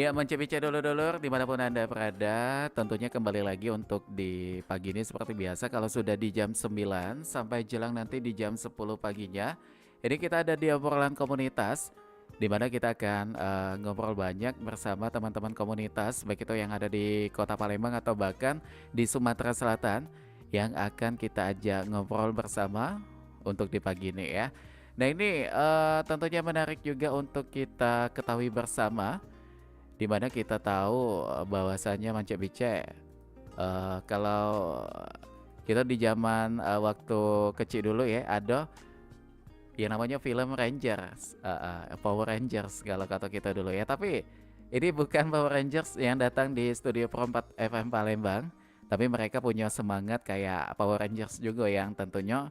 Iya, mencicipi dulur-dulur dimanapun Anda berada, tentunya kembali lagi untuk di pagi ini seperti biasa kalau sudah di jam 9 sampai jelang nanti di jam 10 paginya. Ini kita ada di obrolan komunitas, di mana kita akan ngobrol banyak bersama teman-teman komunitas, baik itu yang ada di Kota Palembang atau bahkan di Sumatera Selatan, yang akan kita ajak ngobrol bersama untuk di pagi ini ya. Nah ini tentunya menarik juga untuk kita ketahui bersama di mana kita tahu bahwasannya Mance Bice kalau kita di zaman waktu kecil dulu ya ada yang namanya film Rangers, Power Rangers kalau kata kita dulu ya. Tapi ini bukan Power Rangers yang datang di Studio Pro 4 FM Palembang, tapi mereka punya semangat kayak Power Rangers juga yang tentunya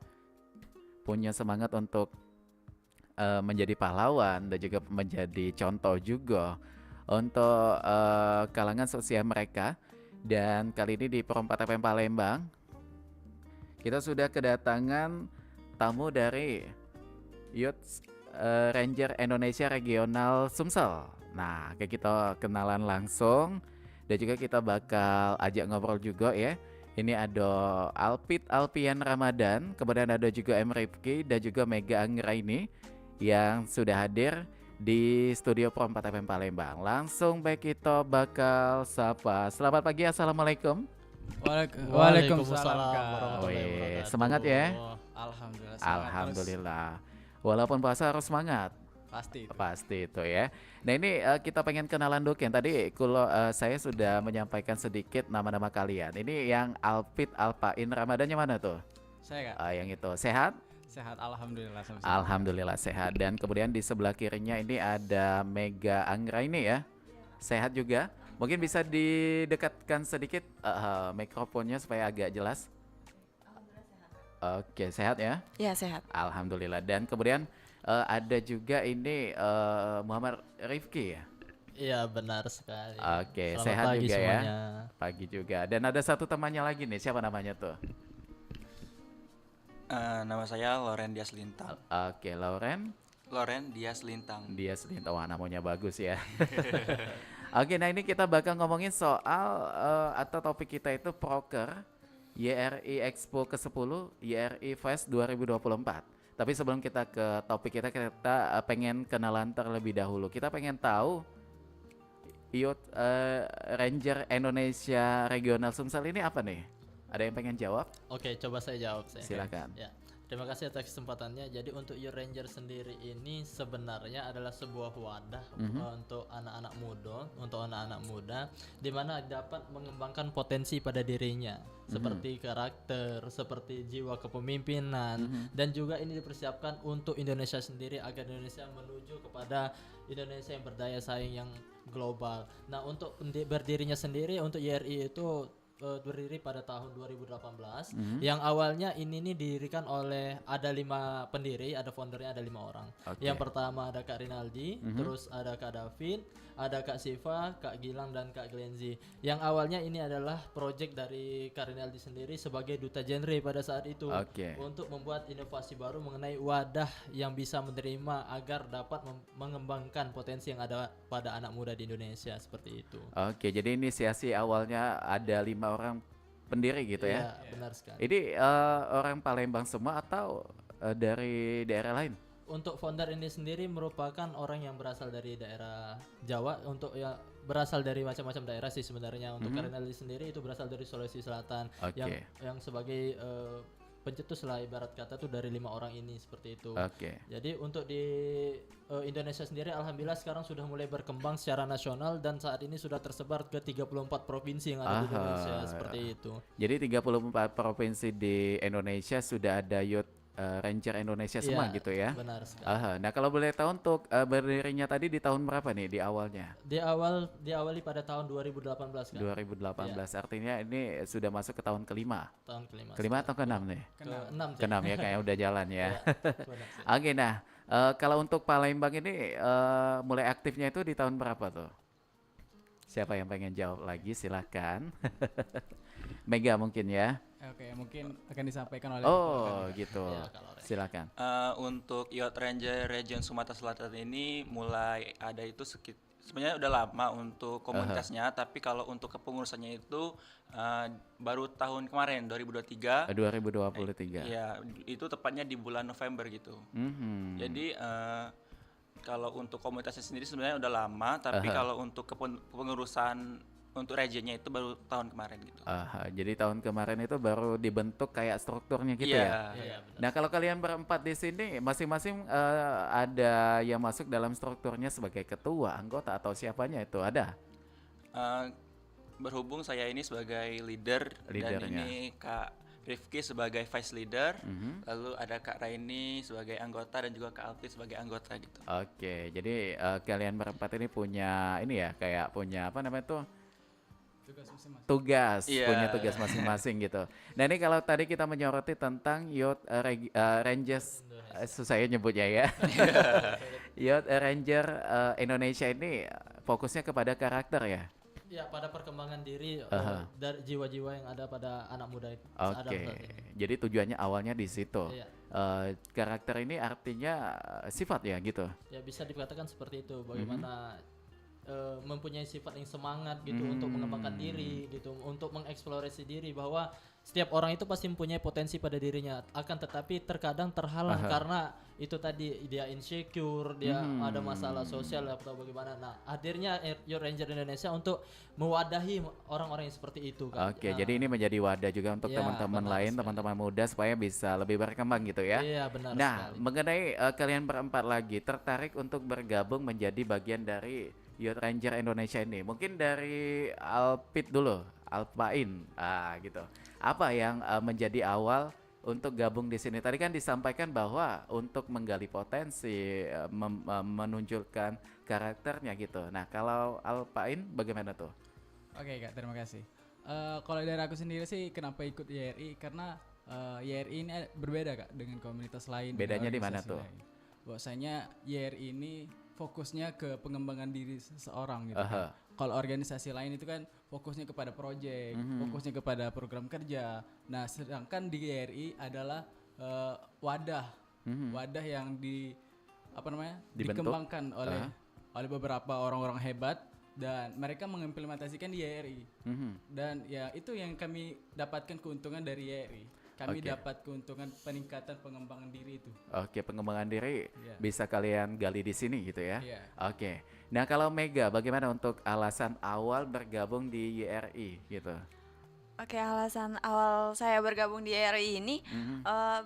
punya semangat untuk menjadi pahlawan dan juga menjadi contoh juga untuk kalangan seusia mereka. Dan kali ini di Perempat FM Palembang kita sudah kedatangan tamu dari Youth Ranger Indonesia Regional Sumsel. Nah, kayak kita kenalan langsung dan juga kita bakal ajak ngobrol juga ya. Ini ada Alpian Ramadan, kemudian ada juga M Rifki dan juga Mega Anggraini yang sudah hadir di Studio Pro 4 FM Palembang. Langsung baik kita bakal sapa. Selamat pagi, Assalamualaikum. Waalaikumsalam warahmatullahi wabarakatuh. Semangat ya. Alhamdulillah. Semangat Alhamdulillah. Walaupun puasa harus semangat. Terus. Pasti itu ya. Nah ini kita pengen kenalan dulu kan. Tadi kalau saya sudah menyampaikan sedikit nama-nama kalian. Ini yang Alpain Ramadannya mana tuh? Saya Kak. Yang itu sehat? Sehat alhamdulillah. Alhamdulillah sehat. Dan kemudian di sebelah kirinya ini ada Mega Anggraini ya. Sehat juga. Mungkin bisa didekatkan sedikit mikrofonnya supaya agak jelas. Oke, sehat ya? Ya, sehat. Alhamdulillah. Dan kemudian ada juga ini Muhammad Rifki ya. Iya, benar sekali. Oke, Selamat sehat pagi juga semuanya. ya. Pagi juga. Dan ada satu temannya lagi nih. Siapa namanya tuh? Nama saya Loren Dias Lintang. Oke, Lauren Loren Dias Lintang. Wah, namanya bagus ya. Oke, nah ini kita bakal ngomongin soal atau topik kita itu Proker YRI Expo ke-10 YRI Fest 2024. Tapi sebelum kita ke topik kita pengen kenalan terlebih dahulu. Kita pengen tahu Youth Ranger Indonesia Regional Sumsel ini apa nih? Ada yang pengen jawab? Oke, coba saya jawab. Silakan. Ya, terima kasih atas kesempatannya. Jadi untuk Youth Ranger sendiri ini sebenarnya adalah sebuah wadah untuk anak-anak muda, di mana dapat mengembangkan potensi pada dirinya, seperti karakter, seperti jiwa kepemimpinan, dan juga ini dipersiapkan untuk Indonesia sendiri agar Indonesia menuju kepada Indonesia yang berdaya saing yang global. Nah, untuk berdirinya sendiri untuk YRI itu berdiri pada tahun 2018 yang awalnya ini nih didirikan oleh ada 5 pendiri, ada foundernya, ada 5 orang. Yang pertama ada Kak Rinaldi, terus ada Kak David, ada Kak Siva, Kak Gilang, dan Kak Glenzi. Yang awalnya ini adalah project dari Kak Rinaldi sendiri sebagai duta genre pada saat itu untuk membuat inovasi baru mengenai wadah yang bisa menerima agar dapat mengembangkan potensi yang ada pada anak muda di Indonesia, seperti itu. Oke, jadi inisiasi awalnya ada 5 orang pendiri gitu ya? Iya, benar sekali. Ini orang Palembang semua atau dari daerah lain? Untuk founder ini sendiri merupakan orang yang berasal dari daerah Jawa, untuk ya berasal dari macam-macam daerah sih sebenarnya. Untuk Karinaldi sendiri itu berasal dari Sulawesi Selatan, yang sebagai pencetus lah ibarat kata tuh dari 5 orang ini, seperti itu. Jadi untuk di Indonesia sendiri alhamdulillah sekarang sudah mulai berkembang secara nasional dan saat ini sudah tersebar ke 34 provinsi yang ada di Indonesia, seperti itu. Jadi 34 provinsi di Indonesia sudah ada Youth Ranger Indonesia semua gitu ya? Benar sekali. Nah kalau boleh tahu untuk berdirinya tadi di tahun berapa nih di awalnya? Diawali pada tahun 2018 kan? 2018, artinya ini sudah masuk ke tahun kelima? Tahun kelima. Kelima atau keenam nih? Keenam ya, kayak udah jalan ya. Oke, nah kalau untuk Palembang ini mulai aktifnya itu di tahun berapa tuh? Siapa yang pengen jawab lagi silahkan. Mega mungkin ya. Oke, mungkin akan disampaikan oleh gitu. Ya, silakan. Untuk Youth Ranger Region Sumatera Selatan ini mulai ada itu sebenarnya udah lama untuk komunitasnya, tapi kalau untuk kepengurusannya itu baru tahun kemarin 2023. 2023. Ya, itu tepatnya di bulan November gitu. Mhm. Jadi kalau untuk komunitasnya sendiri sebenarnya udah lama, tapi kalau untuk kepengurusan untuk regionnya itu baru tahun kemarin gitu. Aha, jadi tahun kemarin itu baru dibentuk kayak strukturnya gitu Iya, ya. Iya, benar. Nah, kalau kalian berempat di sini masing-masing ada yang masuk dalam strukturnya sebagai ketua, anggota atau siapanya itu ada? Eh, berhubung saya ini sebagai leader dan Leadernya. ini Kak Rifki sebagai vice leader, Mhm. lalu ada Kak Raini sebagai anggota dan juga Kak Alfi sebagai anggota gitu. Oke, jadi kalian berempat ini punya ini ya, kayak punya apa namanya tuh? Tugas masing-masing. Tugas, Iya. punya tugas masing-masing gitu. Nah, ini kalau tadi kita menyoroti tentang Youth Rangers, susah ya nyebutnya ya. Youth Ranger Indonesia ini fokusnya kepada karakter ya. Ya, pada perkembangan diri dari jiwa-jiwa yang ada pada anak muda itu. Ada Oke, saat ini. jadi tujuannya awalnya di situ. Iya. Karakter ini artinya sifat ya gitu. Ya, bisa dikatakan seperti itu. Bagaimana mempunyai sifat yang semangat gitu untuk mengembangkan diri gitu, untuk mengeksplorasi diri, bahwa setiap orang itu pasti mempunyai potensi pada dirinya, akan tetapi terkadang terhalang karena itu tadi dia insecure, dia ada masalah sosial atau bagaimana. Nah, hadirnya Youth Ranger Indonesia untuk mewadahi orang-orang yang seperti itu kan. Oke, Nah, jadi ini menjadi wadah juga untuk Ya, teman-teman benar lain, sekali. teman-teman muda supaya bisa lebih berkembang gitu ya. Iya, benar Nah, sekali. mengenai kalian berempat lagi tertarik untuk bergabung menjadi bagian dari Youth Ranger Indonesia ini. Mungkin dari Alpit dulu, Alpain, gitu. Apa yang menjadi awal untuk gabung di sini? Tadi kan disampaikan bahwa untuk menggali potensi, menunjukkan karakternya gitu. Nah, kalau Alpain bagaimana tuh? Oke Kak, terima kasih. Kalau dari aku sendiri sih kenapa ikut YRI, karena YRI ini berbeda Kak dengan komunitas lain. dengan Bedanya di mana organisasi tuh? lain. Bahwasanya YRI ini fokusnya ke pengembangan diri seseorang gitu Aha. kan. Kalau organisasi lain itu kan fokusnya kepada proyek, fokusnya kepada program kerja. Nah, sedangkan di YRI adalah wadah, wadah yang Dibentuk. dikembangkan oleh beberapa orang-orang hebat, dan mereka mengimplementasikan di YRI. Dan ya itu yang kami dapatkan keuntungan dari YRI. Kami Oke. dapat keuntungan peningkatan pengembangan diri itu. Oke, pengembangan diri Iya. bisa kalian gali di sini gitu ya. Iya. Oke. Nah, kalau Mega bagaimana untuk alasan awal bergabung di YRI gitu? Oke, alasan awal saya bergabung di RI ini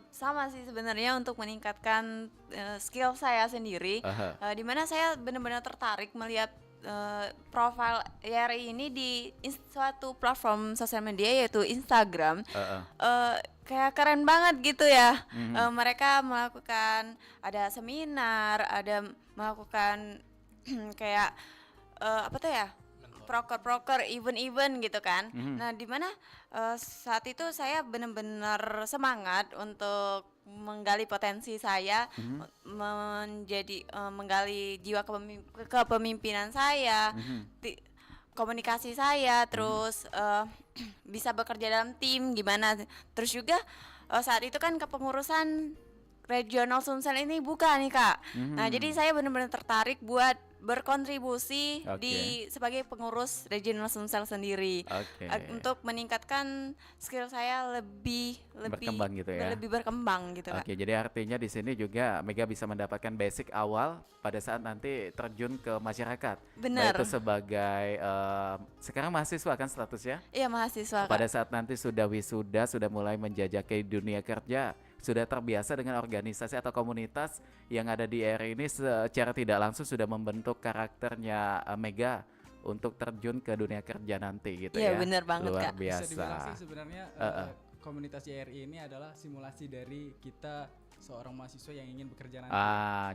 sama sih sebenarnya, untuk meningkatkan skill saya sendiri. Aha. Di mana saya benar-benar tertarik melihat profil RI ini di suatu platform sosial media yaitu Instagram. Kayak keren banget gitu ya. Mereka melakukan ada seminar, ada melakukan kayak apa tuh ya? Proker-proker, event-event gitu kan. Nah, dimana saat itu saya benar-benar semangat untuk menggali potensi saya, menjadi menggali jiwa kepemimpinan saya, komunikasi saya, terus bisa bekerja dalam tim gimana. Terus juga saat itu kan kepengurusan regional Sumsel ini buka nih Kak. Nah, jadi saya benar-benar tertarik buat berkontribusi Oke. sebagai pengurus regional Sumsel sendiri. Oke. Untuk meningkatkan skill saya lebih Berkembang gitu ya. lebih berkembang gitu Kak. Oke, jadi artinya di sini juga Mega bisa mendapatkan basic awal pada saat nanti terjun ke masyarakat. Benar. Baik itu sebagai sekarang mahasiswa kan statusnya? Iya, mahasiswa Kak. Pada saat nanti sudah wisuda, sudah mulai menjajaki dunia kerja, sudah terbiasa dengan organisasi atau komunitas yang ada di RI ini, secara tidak langsung sudah membentuk karakternya Mega untuk terjun ke dunia kerja nanti gitu ya. Iya, benar banget, Luar Kak. Bisa dibilang biasa. sih sebenarnya komunitas YRI ini adalah simulasi dari kita seorang mahasiswa yang ingin bekerja nanti.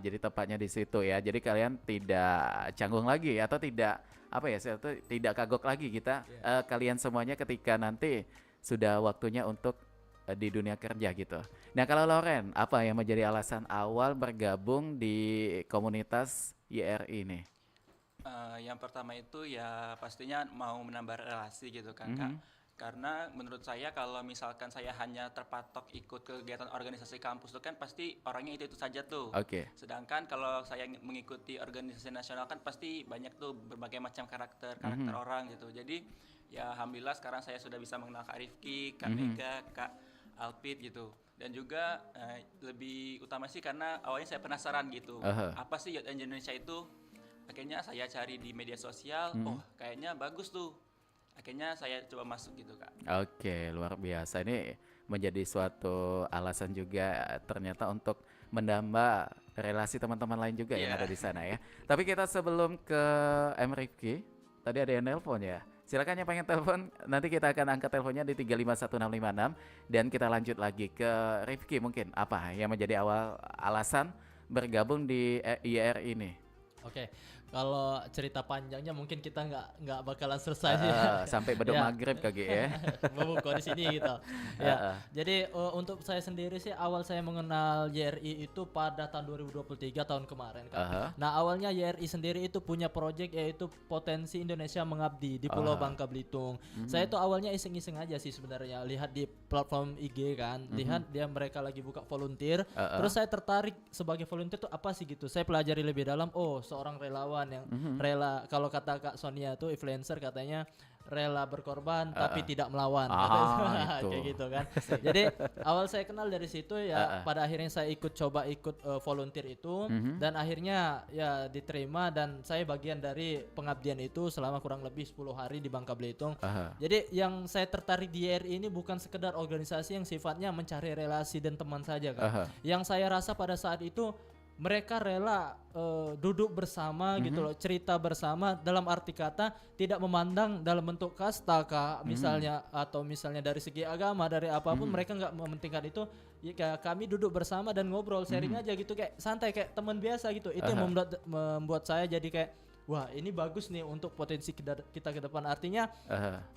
Jadi tepatnya di situ ya. Jadi kalian tidak canggung lagi atau tidak apa ya, saya tuh tidak kagok lagi kita kalian semuanya ketika nanti sudah waktunya untuk di dunia kerja gitu. Nah, kalau Loren, apa yang menjadi alasan awal bergabung di komunitas YRI ini? Yang pertama itu ya pastinya mau menambah relasi gitu kan Kak. Karena menurut saya kalau misalkan saya hanya terpatok ikut kegiatan organisasi kampus itu kan pasti orangnya itu saja tuh. Oke. Sedangkan kalau saya mengikuti organisasi nasional kan pasti banyak tuh berbagai macam karakter orang gitu. Jadi ya alhamdulillah sekarang saya sudah bisa mengenal Kak Rifki, Kak Mega, Kak Alpit gitu. Dan juga lebih utama sih karena awalnya saya penasaran gitu. Apa sih Youth Angel Indonesia itu? Akhirnya saya cari di media sosial, oh kayaknya bagus tuh. Akhirnya saya coba masuk gitu Kak. Oke, luar biasa. Ini menjadi suatu alasan juga ternyata untuk menambah relasi teman-teman lain juga yang ada di sana ya. Tapi kita sebelum ke M Rifki, tadi ada yang nelpon ya. Silakan yang pengen telepon, nanti kita akan angkat teleponnya di 351656 dan kita lanjut lagi ke Rifki mungkin apa yang menjadi awal alasan bergabung di IRI ini. Oke, kalau cerita panjangnya mungkin kita nggak bakalan selesai ya. Sampai beduk Ya. maghrib kaki ya. Membukau di sini gitu. Ya. Jadi untuk saya sendiri sih awal saya mengenal YRI itu pada tahun 2023 tahun kemarin kan. Nah, awalnya YRI sendiri itu punya proyek yaitu Potensi Indonesia Mengabdi di Pulau Bangka Belitung. Saya itu awalnya iseng-iseng aja sih sebenarnya, lihat di platform IG kan, lihat mereka lagi buka volunteer. Terus saya tertarik sebagai volunteer tuh apa sih gitu. Saya pelajari lebih dalam, oh seorang relawan yang rela, kalau kata Kak Sonia tuh influencer katanya rela berkorban tapi tidak melawan itu. kayak gitu kan. Jadi awal saya kenal dari situ ya, pada akhirnya saya ikut volunteer itu dan akhirnya ya diterima dan saya bagian dari pengabdian itu selama kurang lebih 10 hari di Bangka Belitung. Jadi yang saya tertarik di YRI ini bukan sekedar organisasi yang sifatnya mencari relasi dan teman saja kan. Yang saya rasa pada saat itu mereka rela duduk bersama gitu loh, cerita bersama, dalam arti kata tidak memandang dalam bentuk kasta kah misalnya, atau misalnya dari segi agama, dari apapun mereka nggak mementingkan itu. Ya, kayak kami duduk bersama dan ngobrol sharing aja gitu, kayak santai kayak teman biasa gitu. Itu yang membuat saya jadi kayak wah ini bagus nih untuk potensi kita ke depan. Artinya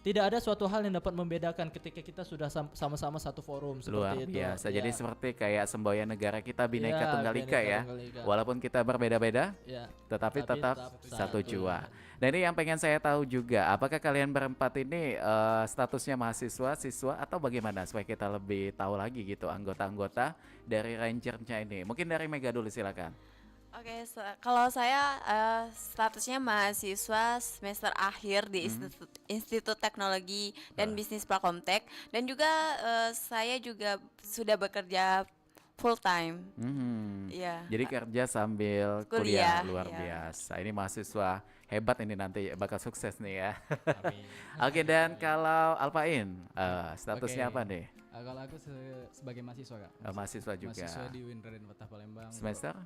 tidak ada suatu hal yang dapat membedakan ketika kita sudah sama-sama satu forum Luar seperti itu. biasa. Ya. Jadi seperti kayak semboyan negara kita Bhinneka Ya, Tunggal Ika Bhinneka ya. Tunggal Ika. Walaupun kita berbeda-beda, Ya. tetapi Tapi tetap tetap satu satu, jua. ya. Dan ini yang pengen saya tahu juga, apakah kalian berempat ini statusnya mahasiswa, siswa atau bagaimana supaya kita lebih tahu lagi gitu anggota-anggota dari Rangernya ini. Mungkin dari Mega dulu silakan. Oke, kalau saya statusnya mahasiswa semester akhir di Institut Teknologi dan Bisnis Prakomtek, dan juga saya juga sudah bekerja full time. Iya. Jadi kerja sambil kuliah, Kuliah, luar iya. biasa. Ini mahasiswa hebat ini nanti bakal sukses nih ya. Amin. Oke, dan kalau Alpain statusnya Oke. apa nih? Kalau aku sebagai mahasiswa Kak. Mahasiswa juga. Mahasiswa di UIN Raden Fatah Palembang. Semester?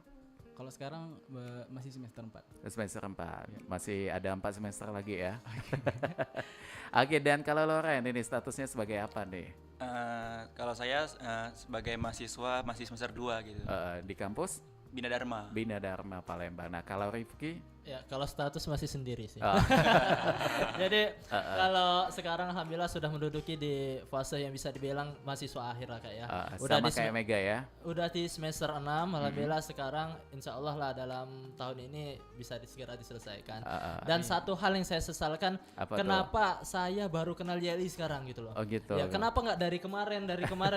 Kalau sekarang masih semester 4. Semester 4. Masih ada 4 semester lagi ya. Oke, dan kalau Loren ini statusnya sebagai apa nih? Kalau saya sebagai mahasiswa masih semester 2 gitu. Di kampus Bina Dharma. Bina Dharma Palembang. Nah, kalau Rifki Ya, kalau status masih sendiri sih. Oh. Jadi kalau sekarang alhamdulillah sudah menduduki di fase yang bisa dibilang mahasiswa akhir lah Kak ya. sama kayak Mega ya. Udah di semester 6, alhamdulillah sekarang insya Allah lah dalam tahun ini bisa segera diselesaikan. Dan satu hal yang saya sesalkan, Apa kenapa saya baru kenal Yeli sekarang gitu loh. Oh gitu. Ya kenapa nggak dari kemarin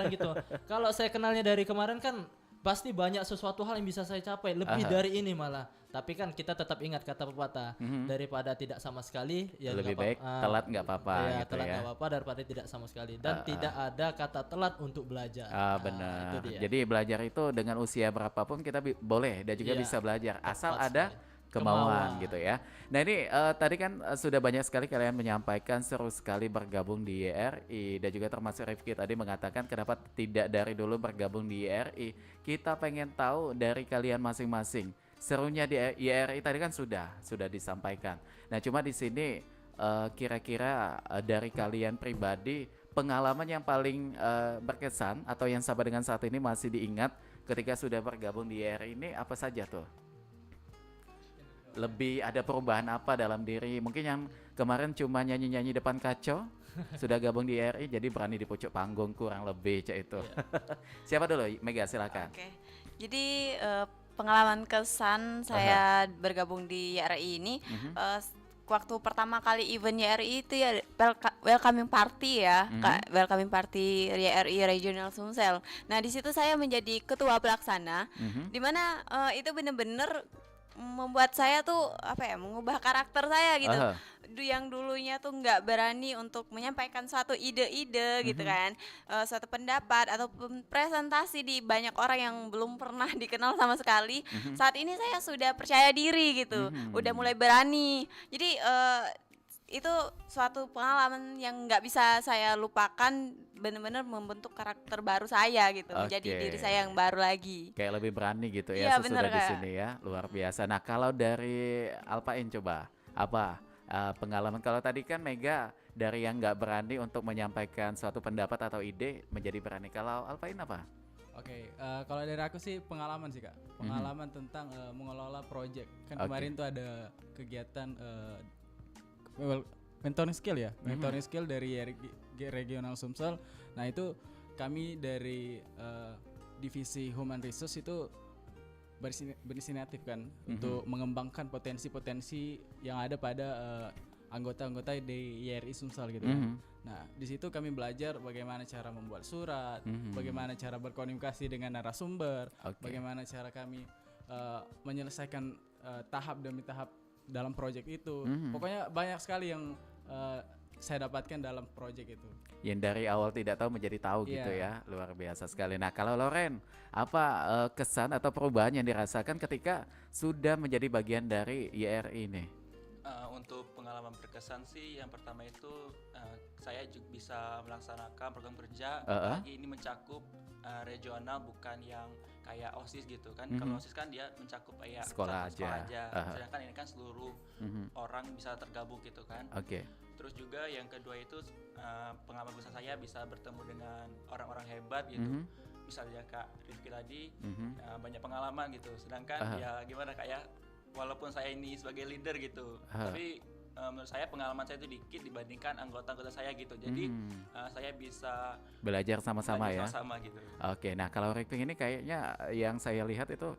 gitu. Kalau saya kenalnya dari kemarin kan pasti banyak sesuatu hal yang bisa saya capai lebih dari ini malah. Tapi kan kita tetap ingat kata pepatah, daripada tidak sama sekali ya Lebih nggak baik telat nggak apa-apa ya, gitu telat ya. nggak apa-apa daripada tidak sama sekali, dan tidak ada kata telat untuk belajar. Benar. Itu dia. Jadi belajar itu dengan usia berapapun kita boleh dan juga Iya, bisa belajar asal tepat ada sekali. kemauan gitu ya. Nah ini tadi kan sudah banyak sekali kalian menyampaikan seru sekali bergabung di YRI, dan juga termasuk Rifki tadi mengatakan kenapa tidak dari dulu bergabung di YRI. Kita pengen tahu dari kalian masing-masing. Serunya di YRI tadi kan sudah disampaikan. Nah cuma di sini kira-kira dari kalian pribadi pengalaman yang paling berkesan atau yang sampai dengan saat ini masih diingat ketika sudah bergabung di YRI ini apa saja tuh? Lebih ada perubahan apa dalam diri? Mungkin yang kemarin cuma nyanyi-nyanyi depan kaca, sudah gabung di YRI jadi berani di pucuk panggung kurang lebih cak itu. Siapa dulu? Mega silakan. Oke. Jadi pengalaman kesan saya bergabung di YRI ini waktu pertama kali event YRI itu ya welcoming party ya, welcoming party YRI Regional Sumsel. Nah di situ saya menjadi ketua pelaksana, di mana itu bener-bener membuat saya tuh mengubah karakter saya gitu. Yang dulunya tuh nggak berani untuk menyampaikan suatu ide-ide gitu kan, suatu pendapat atau presentasi di banyak orang yang belum pernah dikenal sama sekali. Saat ini saya sudah percaya diri gitu, udah mulai berani. Jadi itu suatu pengalaman yang nggak bisa saya lupakan, benar-benar membentuk karakter baru saya gitu, menjadi diri saya yang baru lagi. Kayak lebih berani gitu Iya, ya sesudah bener, di Kak. sini ya, luar biasa. Nah kalau dari Alpain coba apa pengalaman, kalau tadi kan Mega dari yang nggak berani untuk menyampaikan suatu pendapat atau ide menjadi berani, kalau Alpain apa? Oke, kalau dari aku sih pengalaman sih Kak, pengalaman tentang mengelola project. Kan Oke. kemarin tuh ada kegiatan mentoring skill ya, mentoring skill dari Regional Sumsel. Nah itu kami dari divisi Human Resource itu berinisiatif kan untuk mengembangkan potensi-potensi yang ada pada anggota-anggota di YRI Sumsel gitu kan. Nah, di situ kami belajar bagaimana cara membuat surat, bagaimana cara berkomunikasi dengan narasumber, bagaimana cara kami menyelesaikan tahap demi tahap dalam proyek itu. Pokoknya banyak sekali yang saya dapatkan dalam proyek itu. Yang dari awal tidak tahu menjadi tahu gitu ya, luar biasa sekali. Nah kalau Loren, apa kesan atau perubahan yang dirasakan ketika sudah menjadi bagian dari YRI ini? Untuk pengalaman berkesan sih, yang pertama itu saya juga bisa melaksanakan program kerja, apalagi ini mencakup regional, bukan yang kayak OSIS gitu kan. Kalau OSIS kan dia mencakup kayak Sekolah satu aja. sedangkan ini kan seluruh orang bisa tergabung gitu kan. Terus juga yang kedua itu pengalaman besar saya bisa bertemu dengan orang-orang hebat gitu. Misalnya Kak Rifki tadi banyak pengalaman gitu. Sedangkan ya gimana Kak ya, walaupun saya ini sebagai leader gitu, tapi menurut saya pengalaman saya itu dikit dibandingkan anggota-anggota saya gitu. Jadi saya bisa Belajar sama-sama ya. sama gitu. Oke, nah kalau Rifki ini kayaknya yang saya lihat itu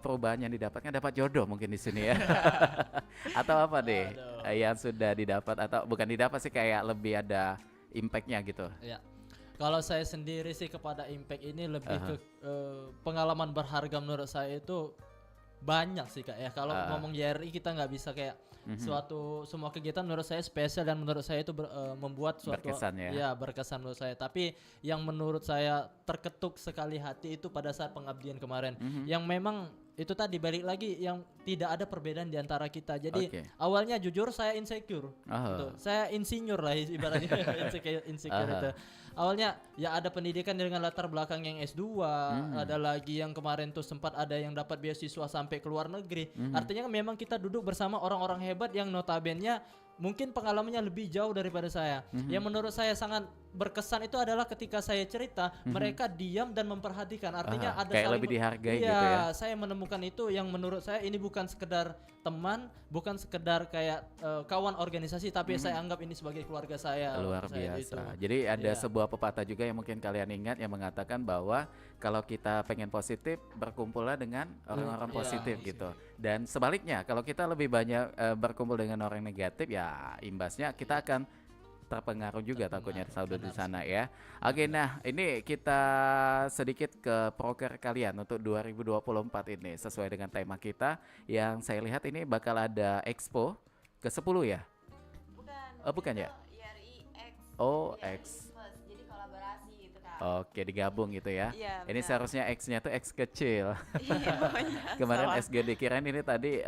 perubahan yang didapatkan, dapat jodoh mungkin di sini ya. Atau apa deh yang sudah didapat, atau bukan didapat sih, kayak lebih ada impactnya gitu. Ya. Kalau saya sendiri sih kepada impact ini lebih ke pengalaman berharga menurut saya itu banyak sih Kak ya. Kalau ngomong YRI kita nggak bisa kayak semua kegiatan menurut saya spesial dan menurut saya itu membuat suatu Berkesan ya. Berkesan menurut saya. Tapi yang menurut saya terketuk sekali hati itu pada saat pengabdian kemarin, yang memang itu tadi balik lagi yang tidak ada perbedaan di antara kita. Jadi awalnya jujur saya insecure, gitu. Saya insinyur lah ibaratnya insecure itu. Awalnya ya ada pendidikan dengan latar belakang yang S2, ada lagi yang kemarin tuh sempat ada yang dapat beasiswa sampai ke luar negeri. Artinya kan memang kita duduk bersama orang-orang hebat yang notabene mungkin pengalamannya lebih jauh daripada saya. Yang menurut saya sangat berkesan itu adalah ketika saya cerita, mereka diam dan memperhatikan. Artinya ada kayak saling lebih dihargai iya, gitu ya. saya menemukan itu yang menurut saya ini bukan sekedar teman, bukan sekedar kayak kawan organisasi, tapi saya anggap ini sebagai keluarga saya. Luar saya biasa. itu. Jadi ada sebuah pepatah juga yang mungkin kalian ingat yang mengatakan bahwa kalau kita pengen positif, berkumpullah dengan orang-orang positif gitu. Dan sebaliknya, kalau kita lebih banyak berkumpul dengan orang negatif, ya imbasnya kita akan terpengaruh juga takutnya saldo di sana ya. Oke, nah ini kita sedikit ke proker kalian untuk 2024 ini sesuai dengan tema kita yang saya lihat ini bakal ada Expo ke-10 ya. Bukan ya? YRI X. Oh, YRI X. First. Jadi kolaborasi gitu Kak. Oke, digabung gitu ya. Iya, Ini benar. seharusnya X-nya tuh X kecil. Iya, pokoknya Kemarin sama. SGD kirain ini tadi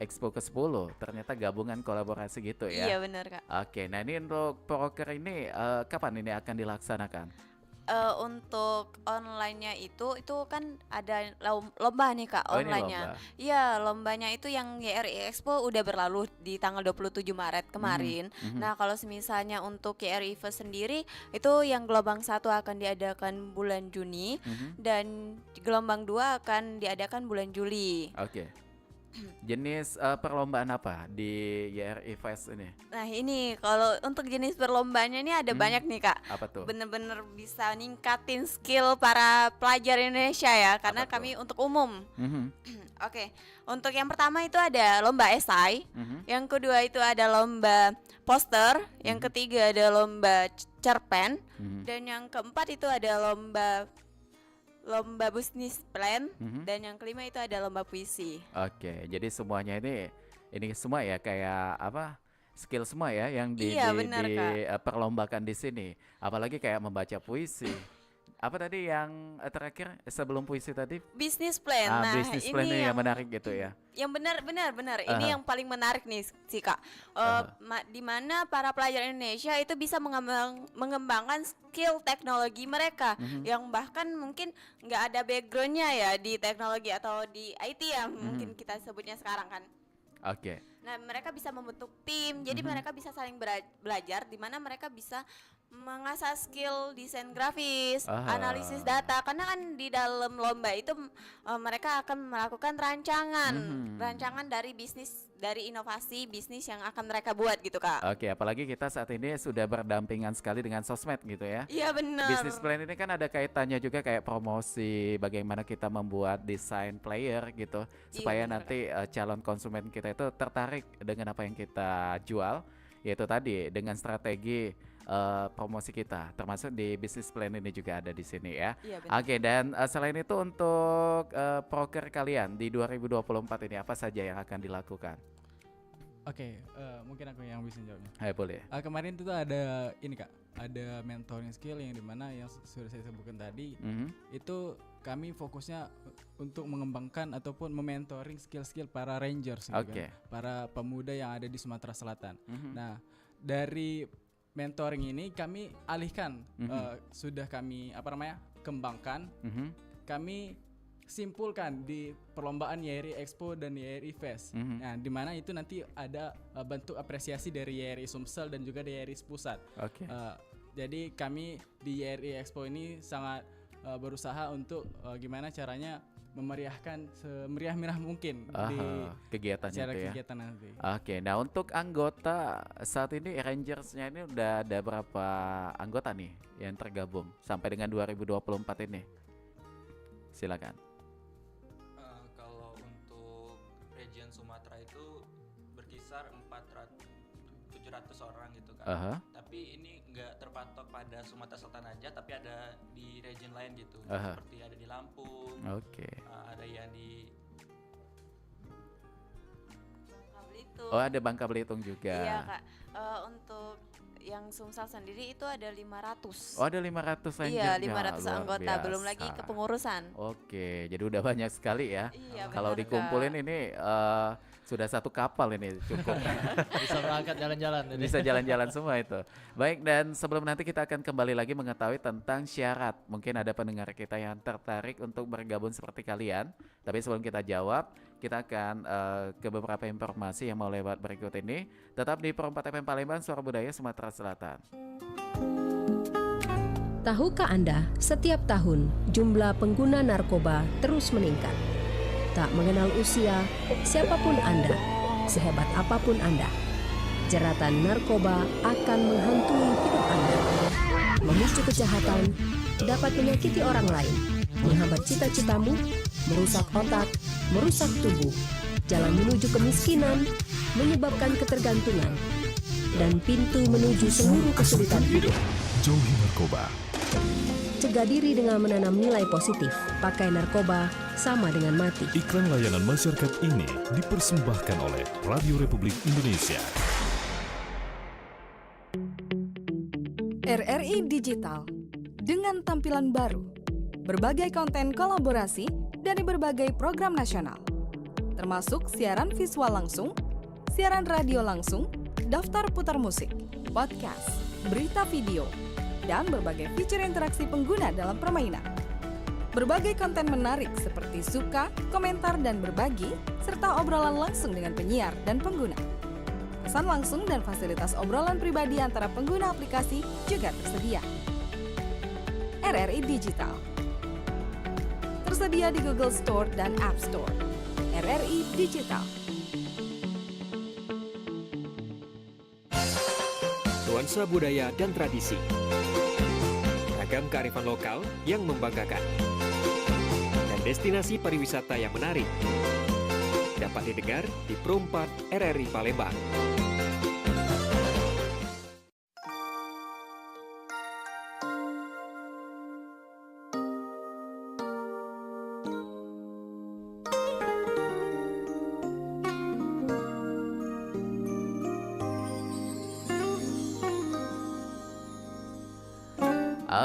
Expo ke-10, ternyata gabungan kolaborasi gitu ya. Iya benar Kak. Oke, nah ini untuk proker ini kapan ini akan dilaksanakan? Untuk online-nya itu kan ada lomba nih Kak, Oh, ini online-nya. lomba. Iya, lombanya itu yang YRI Expo udah berlalu di tanggal 27 Maret kemarin. Nah, kalau misalnya untuk YRI First sendiri itu yang gelombang 1 akan diadakan bulan Juni dan gelombang 2 akan diadakan bulan Juli. Oke. Jenis perlombaan apa di YRI Fest ini? Nah, ini kalau untuk jenis perlombanya ini ada banyak nih Kak. Apa tuh? Bener-bener bisa ningkatin skill para pelajar Indonesia ya, karena Apa tuh? kami untuk umum. Oke, untuk yang pertama itu ada lomba esai, Mhm. yang kedua itu ada lomba poster, yang ketiga ada lomba cerpen, Mhm. dan yang keempat itu ada lomba business plan, Mhm. dan yang kelima itu ada lomba puisi. Oke, jadi semuanya ini semua ya kayak apa? Skill semua ya yang Iya, benar, Kak. perlombakan di sini. Apalagi kayak membaca puisi. Apa tadi yang terakhir sebelum puisi tadi? Business plan. Nah, Bisnis plan ini ini yang menarik gitu ya. yang benar. Ini Aha. yang paling menarik nih sih Kak. Di mana para pelajar Indonesia itu bisa mengembangkan skill teknologi mereka yang bahkan mungkin nggak ada backgroundnya ya di teknologi atau di IT ya mungkin kita sebutnya sekarang kan. Oke. Nah, mereka bisa membentuk tim, jadi mereka bisa saling belajar di mana mereka bisa mengasah skill desain grafis, analisis data, karena kan di dalam lomba itu mereka akan melakukan rancangan dari bisnis, dari inovasi bisnis yang akan mereka buat gitu Kak. Oke, apalagi kita saat ini sudah berdampingan sekali dengan sosmed gitu ya. Iya benar. Business plan ini kan ada kaitannya juga kayak promosi bagaimana kita membuat desain player gitu supaya benar, nanti calon konsumen kita itu tertarik dengan apa yang kita jual, yaitu tadi dengan strategi promosi kita, termasuk di business plan ini juga ada di sini ya. Iya benar. Oke, dan selain itu untuk proker kalian di 2024 ini apa saja yang akan dilakukan? Oke, mungkin aku yang bisa jawabnya. Ayo boleh. Kemarin itu tuh ada ini Kak, ada mentoring skill yang dimana yang sudah saya sebutkan tadi. Mhm. Itu kami fokusnya untuk mengembangkan ataupun mementoring skill-skill para rangers gitu Oke. kan, para pemuda yang ada di Sumatera Selatan. Mhm. Nah, dari mentoring ini kami alihkan, sudah kami kembangkan, Mhm. kami simpulkan di perlombaan YRI Expo dan YRI Fest. Mhm. Nah, di mana itu nanti ada bentuk apresiasi dari YRI Sumsel dan juga dari YRI Pusat. Oke. Jadi kami di YRI Expo ini sangat berusaha untuk gimana caranya memeriahkan semeriah-meriah mungkin di Kegiatannya acara itu ya. kegiatan nanti. Oke, nah untuk anggota saat ini Rangersnya ini udah ada berapa anggota nih yang tergabung sampai dengan 2024 ini? Silakan. Kalau untuk region Sumatera itu berkisar 700 orang gitu kan. Aha. Tapi ini nggak terpatok pada Sumatera Selatan aja, tapi ada di region lain gitu. Aha. Seperti ada di Lampung, Oke. ada yang di Belitung. Oh, ada Bangka Belitung juga. Iya Kak. Untuk yang Sumsel sendiri itu ada 500. Oh, ada 500 Iya, Rangersnya. 500 Luar anggota, belum lagi biasa. kepengurusan. Oke, jadi udah banyak sekali ya. Iya, Kalau benar, dikumpulin Kak. ini sudah satu kapal ini cukup. Bisa berangkat jalan-jalan ini. Bisa jalan-jalan semua itu. Baik, dan sebelum nanti kita akan kembali lagi mengetahui tentang syarat. Mungkin ada pendengar kita yang tertarik untuk bergabung seperti kalian. Tapi sebelum kita jawab, kita akan ke beberapa informasi yang mau lewat berikut ini. Tetap di Pro 4 FM Palembang, Suara Budaya Sumatera Selatan. Tahukah Anda, setiap tahun jumlah pengguna narkoba terus meningkat. Tak mengenal usia, siapapun Anda, sehebat apapun Anda, jeratan narkoba akan menghantui hidup Anda. Memicu kejahatan, dapat menyakiti orang lain, menghambat cita-citamu, merusak otak, merusak tubuh, jalan menuju kemiskinan, menyebabkan ketergantungan, dan pintu menuju seluruh kesulitan hidup. Jauhi narkoba. Cegah diri dengan menanam nilai positif. Pakai narkoba sama dengan mati. Iklan layanan masyarakat ini dipersembahkan oleh Radio Republik Indonesia. RRI Digital dengan tampilan baru, berbagai konten kolaborasi dari berbagai program nasional, termasuk siaran visual langsung, siaran radio langsung, daftar putar musik, podcast, berita video, dan berbagai fitur interaksi pengguna dalam permainan. Berbagai konten menarik seperti suka, komentar, dan berbagi, serta obrolan langsung dengan penyiar dan pengguna. Pesan langsung dan fasilitas obrolan pribadi antara pengguna aplikasi juga tersedia. RRI Digital tersedia di Google Store dan App Store. RRI Digital. Nuansa budaya dan tradisi. Ragam kearifan lokal yang membanggakan. Dan destinasi pariwisata yang menarik. dapat didengar di Pro 4 RRI Palembang.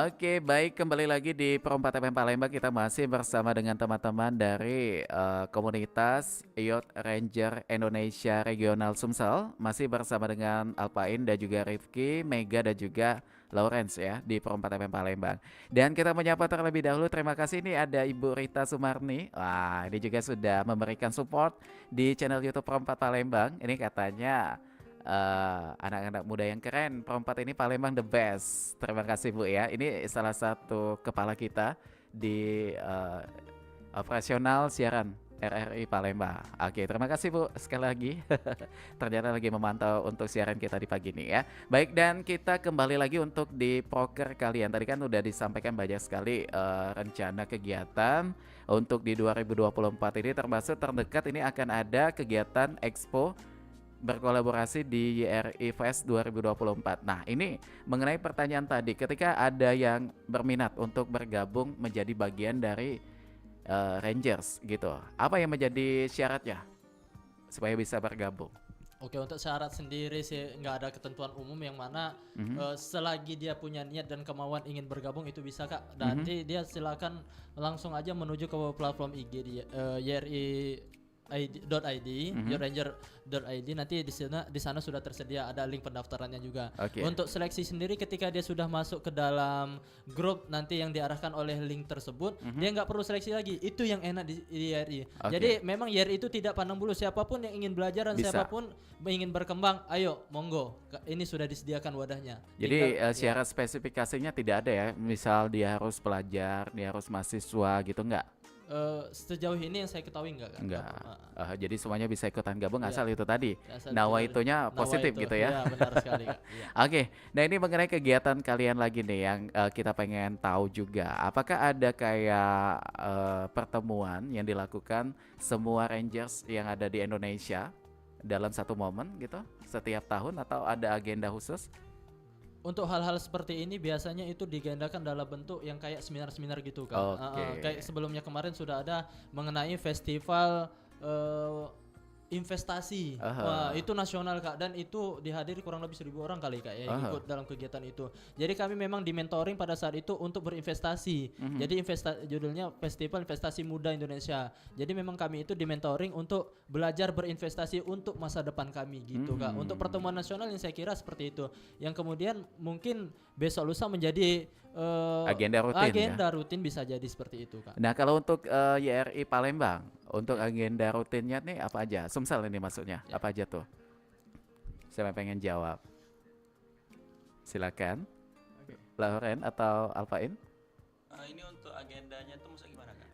Oke, baik, kembali lagi di Perempat FM Palembang. Kita masih bersama dengan teman-teman dari komunitas Youth Ranger Indonesia Regional Sumsel. Masih bersama dengan Alpain dan juga Rifki, Mega dan juga Lawrence ya di Perempat FM Palembang. Dan kita menyapa terlebih dahulu, terima kasih, ini ada Ibu Rita Sumarni. Wah, ini juga sudah memberikan support di channel YouTube Perempat Palembang. Ini katanya anak-anak muda yang keren, Perempat ini Palembang the best. Terima kasih Bu ya. Ini salah satu kepala kita di operasional siaran RRI Palembang. Oke, terima kasih Bu sekali lagi. Ternyata lagi memantau untuk siaran kita di pagi ini ya. Baik, dan kita kembali lagi untuk di poker kalian. Tadi kan udah disampaikan banyak sekali rencana kegiatan untuk di 2024 ini, termasuk terdekat ini akan ada kegiatan Expo berkolaborasi di YRI Fest 2024. Nah, ini mengenai pertanyaan tadi, ketika ada yang berminat untuk bergabung menjadi bagian dari Rangers gitu, apa yang menjadi syaratnya supaya bisa bergabung? Oke, untuk syarat sendiri sih nggak ada ketentuan umum, yang mana selagi dia punya niat dan kemauan ingin bergabung itu bisa Kak. Nanti dia silakan langsung aja menuju ke platform IG di YRI .id, youranger.id. Nanti di sana sudah tersedia ada link pendaftarannya juga. Untuk seleksi sendiri, ketika dia sudah masuk ke dalam grup nanti yang diarahkan oleh link tersebut, dia nggak perlu seleksi lagi. Itu yang enak di YRI. Jadi memang YRI itu tidak pandang bulu, siapapun yang ingin belajar dan siapapun ingin berkembang, ayo monggo. Ini sudah disediakan wadahnya. Jadi syarat spesifikasinya tidak ada ya, misal dia harus pelajar, dia harus mahasiswa gitu, enggak? Sejauh ini yang saya ketahui enggak kan? Enggak. Jadi semuanya bisa ikutan gabung asal itu tadi nawaitunya positif gitu ya. Iya, benar sekali Kak. Oke, nah ini mengenai kegiatan kalian lagi nih yang kita pengen tahu juga. Apakah ada kayak pertemuan yang dilakukan semua Rangers yang ada di Indonesia dalam satu momen gitu setiap tahun, atau ada agenda khusus? Untuk hal-hal seperti ini biasanya itu digandakan dalam bentuk yang kayak seminar-seminar gitu kan. Kayak sebelumnya kemarin sudah ada mengenai festival investasi. Wah, itu nasional Kak, dan itu dihadiri kurang lebih 1.000 orang kali Kak ya yang ikut dalam kegiatan itu. Jadi kami memang dimentoring pada saat itu untuk berinvestasi. Jadi judulnya Festival Investasi Muda Indonesia. Jadi memang kami itu dimentoring untuk belajar berinvestasi untuk masa depan kami gitu Kak. Untuk pertemuan nasional yang saya kira seperti itu, yang kemudian mungkin besok lusa menjadi agenda rutin bisa jadi seperti itu Kak. Nah, kalau untuk YRI Palembang, untuk agenda rutinnya nih apa aja? Sumsel ini maksudnya apa aja tuh? Siapa yang pengen jawab? Silakan. Lauren atau Alpain? Ini untuk agendanya tuh maksudnya gimana Kak?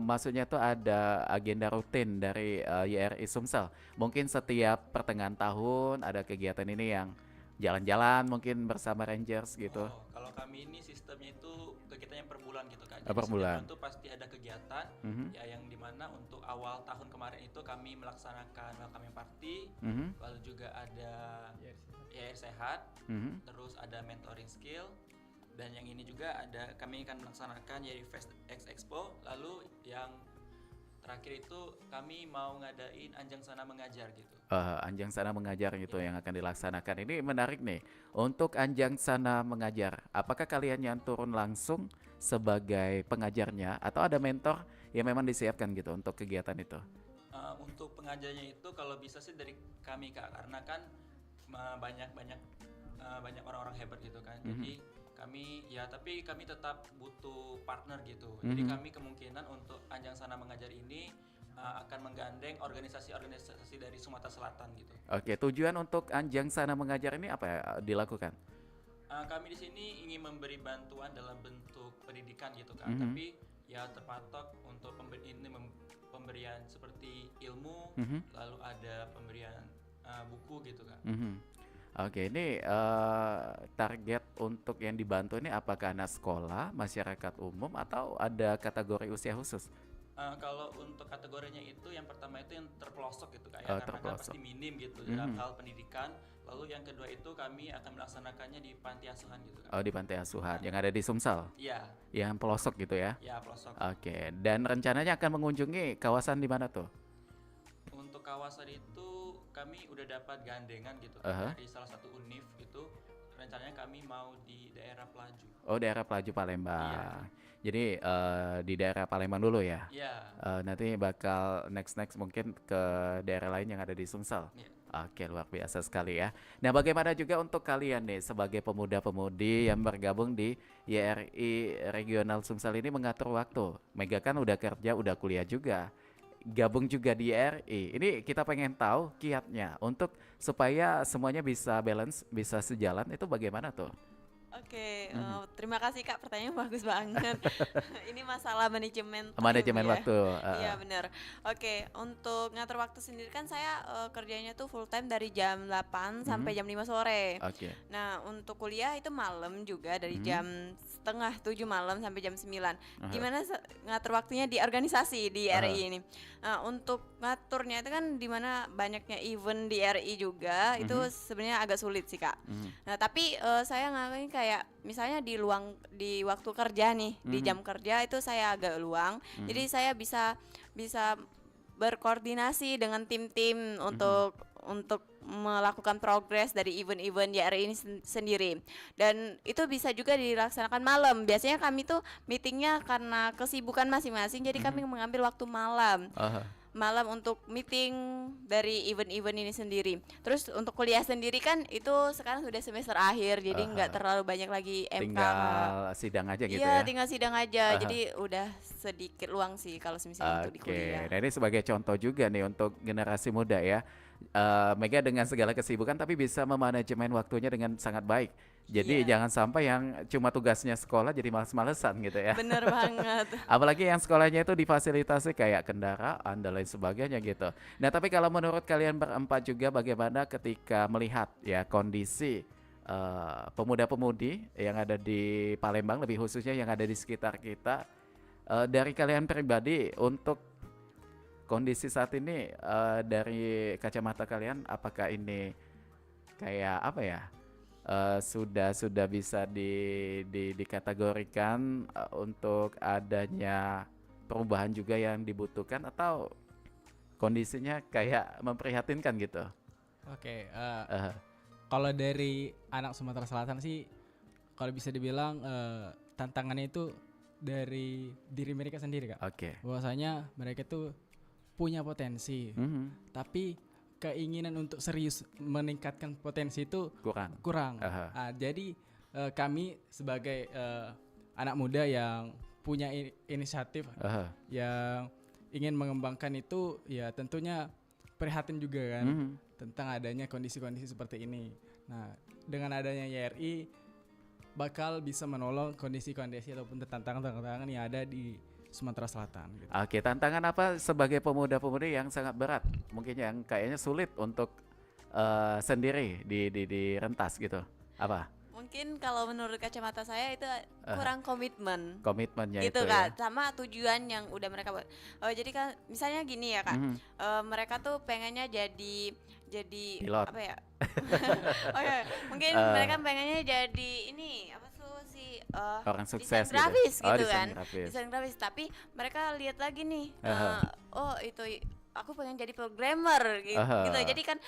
Maksudnya tuh ada agenda rutin dari YRI Sumsel. Mungkin setiap pertengahan tahun ada kegiatan ini yang jalan-jalan mungkin bersama Rangers gitu. Kalau kami ini sistemnya itu kegiatan yang per bulan gitu Kak. Per bulan. Itu pasti ada kegiatan ya, yang dimana untuk awal tahun kemarin itu kami melaksanakan welcoming party, lalu juga ada YR Sehat, terus ada mentoring skill, dan yang ini juga ada kami akan melaksanakan YR Fest X Expo, lalu yang terakhir itu kami mau ngadain Anjang Sana Mengajar gitu. Anjang Sana Mengajar gitu yang akan dilaksanakan. Ini menarik nih. Untuk Anjang Sana Mengajar, apakah kalian yang turun langsung sebagai pengajarnya atau ada mentor yang memang disiapkan gitu untuk kegiatan itu? Untuk pengajarnya itu kalau bisa sih dari kami Kak, karena kan banyak orang-orang hebat gitu kan. Jadi kami tapi kami tetap butuh partner gitu. Jadi kami kemungkinan untuk Anjang Sana Mengajar ini akan menggandeng organisasi-organisasi dari Sumatera Selatan gitu. Oke, tujuan untuk Anjang Sana Mengajar ini apa ya dilakukan? Kami di sini ingin memberi bantuan dalam bentuk pendidikan gitu kan, tapi ya terpatok untuk pemberian seperti ilmu, lalu ada pemberian buku gitu kan. Oke, ini target untuk yang dibantu ini apakah anak sekolah, masyarakat umum, atau ada kategori usia khusus? Kalau untuk kategorinya itu yang pertama itu yang terpelosok gitu Kak ya, Oh, karena kan terpelosok. pasti minim gitu dalam hal pendidikan. Lalu yang kedua itu kami akan melaksanakannya di panti asuhan gitu Kak. Oh, di panti asuhan yang ada di Sumsel, Iya, yang pelosok gitu ya. ya pelosok. Oke, dan rencananya akan mengunjungi kawasan di mana tuh? Untuk kawasan itu kami udah dapat gandengan gitu Aha. dari salah satu univ gitu. Rencananya kami mau di daerah Pelaju. Oh, daerah Pelaju Palembang. Iya. Jadi di daerah Palembang dulu ya. Iya. Nanti bakal next mungkin ke daerah lain yang ada di Sumsel. Iya. Oke, luar biasa sekali ya. Nah, bagaimana juga untuk kalian nih sebagai pemuda-pemudi yang bergabung di YRI Regional Sumsel ini mengatur waktu? Mega kan udah kerja, udah kuliah juga, gabung juga di YRI. Ini kita pengen tahu kiatnya untuk supaya semuanya bisa balance, bisa sejalan, itu bagaimana tuh? Oke, terima kasih Kak, pertanyaan bagus banget. Ini masalah manajemen time Manajemen ya. waktu. Iya benar. Oke, untuk ngatur waktu sendiri kan saya kerjanya tuh full time dari jam 8 sampai jam 5 sore. Oke. Nah, untuk kuliah itu malam juga dari jam setengah 7 malam sampai jam 9. Gimana ngatur waktunya di organisasi di RI ini? Nah, untuk ngaturnya itu kan dimana banyaknya event di RI juga, itu sebenarnya agak sulit sih Kak. Nah, tapi saya ngalamin kayak misalnya di waktu kerja nih, di jam kerja itu saya agak luang. Jadi saya bisa berkoordinasi dengan tim-tim untuk melakukan progres dari event-event YRI ini sendiri. Dan itu bisa juga dilaksanakan malam. Biasanya kami tuh meetingnya karena kesibukan masing-masing, jadi kami mengambil waktu malam. Malam untuk meeting dari event-event ini sendiri. Terus untuk kuliah sendiri kan itu sekarang sudah semester akhir, jadi nggak terlalu banyak lagi MK. Tinggal sidang aja gitu Iya, ya. tinggal sidang aja. Jadi udah sedikit luang sih kalau misalnya untuk di kuliah. Nah ini sebagai contoh juga nih untuk generasi muda ya. Mega dengan segala kesibukan tapi bisa memanajemen waktunya dengan sangat baik. Jadi jangan sampai yang cuma tugasnya sekolah jadi males-malesan gitu ya. Bener banget. Apalagi yang sekolahnya itu difasilitasi kayak kendaraan dan lain sebagainya gitu. Nah tapi kalau menurut kalian berempat juga bagaimana ketika melihat ya kondisi pemuda-pemudi yang ada di Palembang, lebih khususnya yang ada di sekitar kita, dari kalian pribadi untuk kondisi saat ini, dari kacamata kalian apakah ini kayak apa ya, sudah bisa dikategorikan untuk adanya perubahan juga yang dibutuhkan atau kondisinya kayak memprihatinkan gitu? Oke, kalau dari anak Sumatera Selatan sih, kalau bisa dibilang tantangannya itu dari diri mereka sendiri Kak. Oke. Bahwasanya mereka tuh punya potensi, tapi keinginan untuk serius meningkatkan potensi itu kurang. Jadi kami sebagai anak muda yang punya inisiatif, yang ingin mengembangkan itu, ya tentunya prihatin juga kan tentang adanya kondisi-kondisi seperti ini. Nah, dengan adanya YRI bakal bisa menolong kondisi-kondisi ataupun tantangan-tantangan yang ada di Sumatera Selatan gitu. Oke, tantangan apa sebagai pemuda-pemudi yang sangat berat, mungkin yang kayaknya sulit untuk sendiri direntas gitu? Apa? Mungkin kalau menurut kacamata saya itu kurang komitmen. Komitmennya Gitu itu Kak, ya. sama tujuan yang udah mereka buat. Jadi kan misalnya gini ya Kak, mereka tuh pengennya jadi Pilot. apa ya? Mungkin mereka pengennya jadi ini apa tuh sih Orang desain sukses gitu. grafis Oh, gitu desain kan. grafis. Desain grafis, tapi mereka lihat lagi nih, oh itu aku pengen jadi programmer gitu. Jadi kan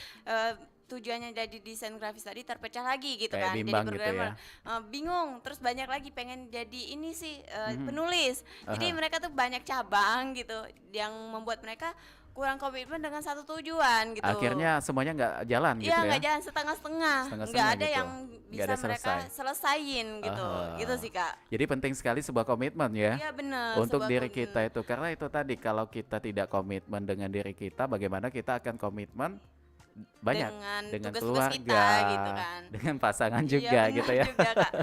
tujuannya jadi desain grafis tadi terpecah lagi gitu Kayak kan, bimbang jadi gitu programmer. ya. Bingung, terus banyak lagi pengen jadi ini sih penulis. Jadi mereka tuh banyak cabang gitu yang membuat mereka kurang komitmen dengan satu tujuan gitu. Akhirnya semuanya nggak jalan gitu Iya, ya. nggak jalan, setengah-setengah, nggak Setengah-setengah ada gitu. yang Nggak bisa ada mereka selesain gitu. Gitu sih Kak. Jadi penting sekali sebuah komitmen ya. Iya benar. Untuk sebuah diri komitmen. kita itu, karena itu tadi kalau kita tidak komitmen dengan diri kita, bagaimana kita akan komitmen banyak dengan tugas-tugas keluarga, kita gitu kan. dengan pasangan Iya, juga benar gitu ya. juga, Kak. Karena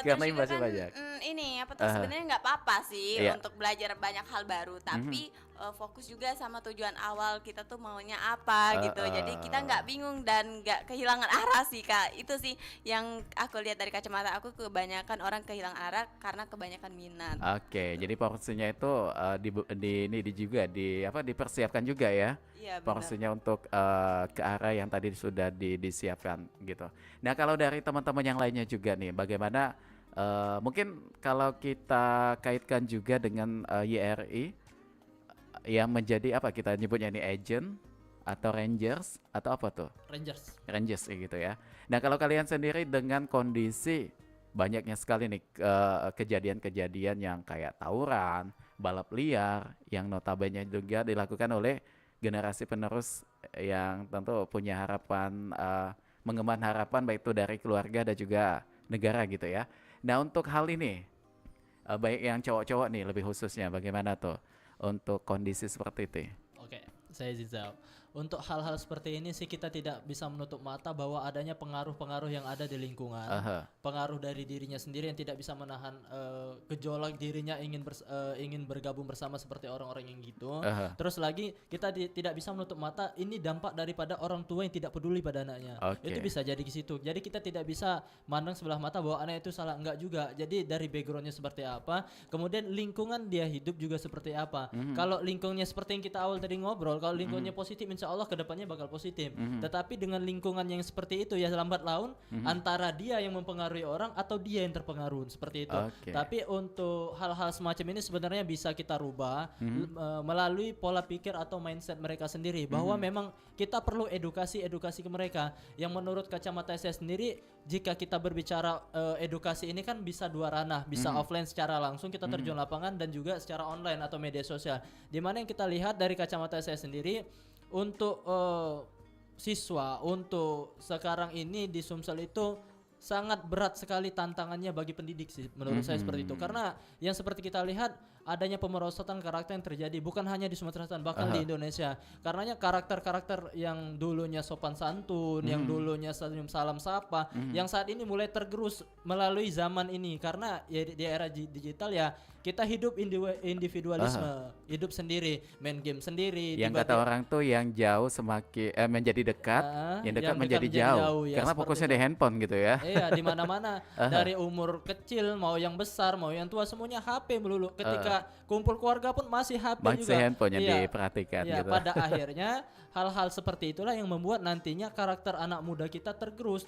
Terus juga imbasnya kan, banyak. ini apa tuh sebenarnya nggak apa-apa sih Iya. untuk belajar banyak hal baru, tapi fokus juga sama tujuan awal kita tuh maunya apa gitu. Jadi kita nggak bingung dan nggak kehilangan arah sih Kak. Itu sih yang aku lihat dari kacamata aku, kebanyakan orang kehilangan arah karena kebanyakan minat. Oke, jadi porsinya itu dipersiapkan juga ya. Iya benar. Porsinya untuk ke arah yang tadi sudah disiapkan gitu. Nah, kalau dari teman-teman yang lainnya juga nih, bagaimana mungkin kalau kita kaitkan juga dengan YRI yang menjadi apa kita nyebutnya ini agent atau rangers atau apa tuh? Rangers gitu ya. Nah, kalau kalian sendiri dengan kondisi banyaknya sekali nih kejadian-kejadian yang kayak tawuran, balap liar yang notabene juga dilakukan oleh generasi penerus yang tentu punya harapan mengemban harapan baik itu dari keluarga dan juga negara gitu ya. Nah, untuk hal ini baik yang cowok-cowok nih lebih khususnya bagaimana tuh untuk kondisi seperti itu? Oke, saya Zizal. Untuk hal-hal seperti ini sih kita tidak bisa menutup mata bahwa adanya pengaruh-pengaruh yang ada di lingkungan, pengaruh dari dirinya sendiri yang tidak bisa menahan gejolak dirinya ingin bergabung bersama seperti orang-orang yang gitu. Terus lagi kita tidak bisa menutup mata ini dampak daripada orang tua yang tidak peduli pada anaknya. Itu bisa jadi di situ. Jadi kita tidak bisa mandang sebelah mata bahwa anak itu salah, enggak juga. Jadi dari backgroundnya seperti apa, kemudian lingkungan dia hidup juga seperti apa. Kalau lingkungannya seperti yang kita awal tadi ngobrol, kalau lingkungannya positif, insya Allah kedepannya bakal positif. Tetapi dengan lingkungan yang seperti itu ya lambat laun antara dia yang mempengaruhi orang atau dia yang terpengaruh seperti itu. Tapi untuk hal-hal semacam ini sebenarnya bisa kita rubah melalui pola pikir atau mindset mereka sendiri, bahwa memang kita perlu edukasi ke mereka. Yang menurut kacamata saya sendiri, jika kita berbicara edukasi ini kan bisa dua ranah, bisa offline secara langsung kita terjun lapangan dan juga secara online atau media sosial. Dimana yang kita lihat dari kacamata saya sendiri, untuk siswa untuk sekarang ini di Sumsel itu sangat berat sekali tantangannya bagi pendidik sih menurut saya seperti itu, karena yang seperti kita lihat adanya pemerosotan karakter yang terjadi bukan hanya di Sumatera Selatan, bahkan di Indonesia. Karenanya karakter-karakter yang dulunya sopan santun, yang dulunya senyum salam sapa, yang saat ini mulai tergerus melalui zaman ini, karena ya di era digital ya kita hidup individualisme, hidup sendiri, main game sendiri. Yang kata orang tuh yang jauh semakin menjadi dekat, yang dekat menjadi jauh, ya, karena fokusnya di handphone gitu ya. Iya, di mana-mana dari umur kecil mau yang besar mau yang tua semuanya HP melulu. Ketika kumpul keluarga pun masih HP juga. Masih handphone yang diperhatikan gitu. Pada akhirnya hal-hal seperti itulah yang membuat nantinya karakter anak muda kita tergerus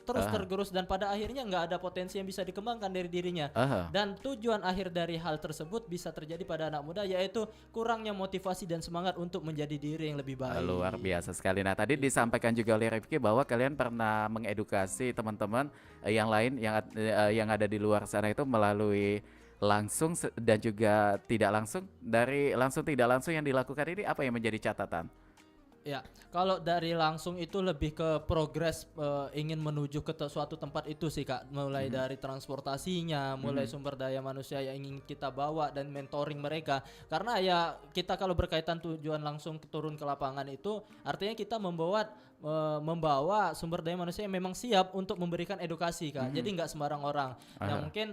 dan pada akhirnya nggak ada potensi yang bisa dikembangkan dari dirinya. Dan tujuan akhir dari hal tersebut bisa terjadi pada anak muda, yaitu kurangnya motivasi dan semangat untuk menjadi diri yang lebih baik. Luar biasa sekali. Nah, tadi disampaikan juga oleh Rifki bahwa kalian pernah mengedukasi teman-teman yang lain yang ada di luar sana itu melalui langsung dan juga tidak langsung. Dari langsung tidak langsung yang dilakukan ini apa yang menjadi catatan? Ya, kalau dari langsung itu lebih ke progres ingin menuju ke suatu tempat itu sih Kak. Mulai dari transportasinya, mulai sumber daya manusia yang ingin kita bawa dan mentoring mereka. Karena ya kita kalau berkaitan tujuan langsung turun ke lapangan itu artinya kita membawa sumber daya manusia yang memang siap untuk memberikan edukasi Kak. Jadi nggak sembarang orang. Yang mungkin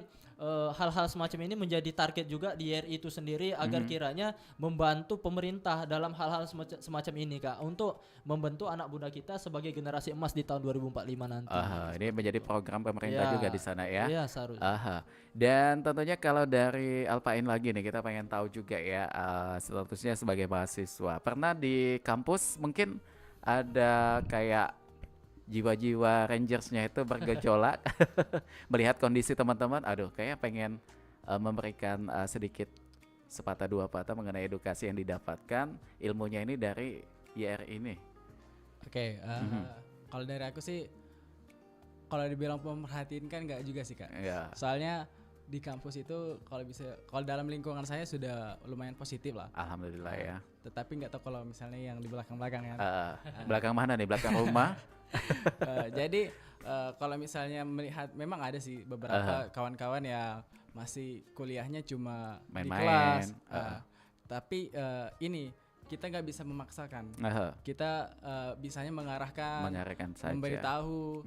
hal-hal semacam ini menjadi target juga di RI itu sendiri agar kiranya membantu pemerintah dalam hal-hal semacam ini Kak, untuk membentuk anak muda kita sebagai generasi emas di tahun 2045 nanti. Ini menjadi program pemerintah juga di sana ya. Iya, seharusnya. Dan tentunya kalau dari Alpain lagi nih kita pengen tahu juga ya statusnya sebagai mahasiswa. Pernah di kampus mungkin ada kayak jiwa-jiwa rangersnya itu bergejolak melihat kondisi teman-teman, aduh kayak pengen memberikan sedikit sepatah dua patah mengenai edukasi yang didapatkan ilmunya ini dari YRI ini. Oke, kalau dari aku sih kalau dibilang pemerhatiin kan nggak juga sih Kak. Soalnya di kampus itu kalau dalam lingkungan saya sudah lumayan positif lah. Alhamdulillah ya. Tetapi nggak tahu kalau misalnya yang di belakang-belakang ya. Belakang mana nih? Belakang rumah? Jadi kalau misalnya melihat memang ada sih beberapa kawan-kawan yang masih kuliahnya cuma di kelas. Tapi ini kita nggak bisa memaksakan. Kita bisanya mengarahkan saja. Memberitahu.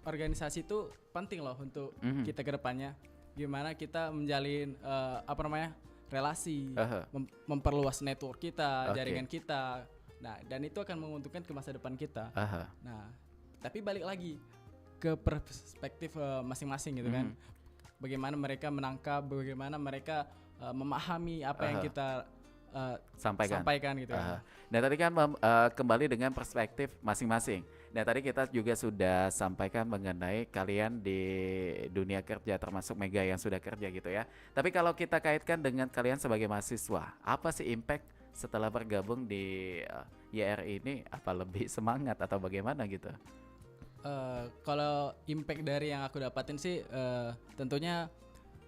Organisasi itu penting loh untuk kita ke depannya. Gimana kita menjalin relasi, Aha. memperluas network kita, Oke. jaringan kita. Nah, dan itu akan menguntungkan ke masa depan kita. Aha. Nah, tapi balik lagi ke perspektif masing-masing gitu kan. Bagaimana mereka menangkap, bagaimana mereka memahami apa yang Aha. kita Sampaikan gitu Aha. kan. Nah tadi kan kembali dengan perspektif masing-masing. Nah tadi kita juga sudah sampaikan mengenai kalian di dunia kerja termasuk Mega yang sudah kerja gitu ya. Tapi kalau kita kaitkan dengan kalian sebagai mahasiswa, apa sih impact setelah bergabung di YRI ini? Apa lebih semangat atau bagaimana gitu? Kalau impact dari yang aku dapatin sih tentunya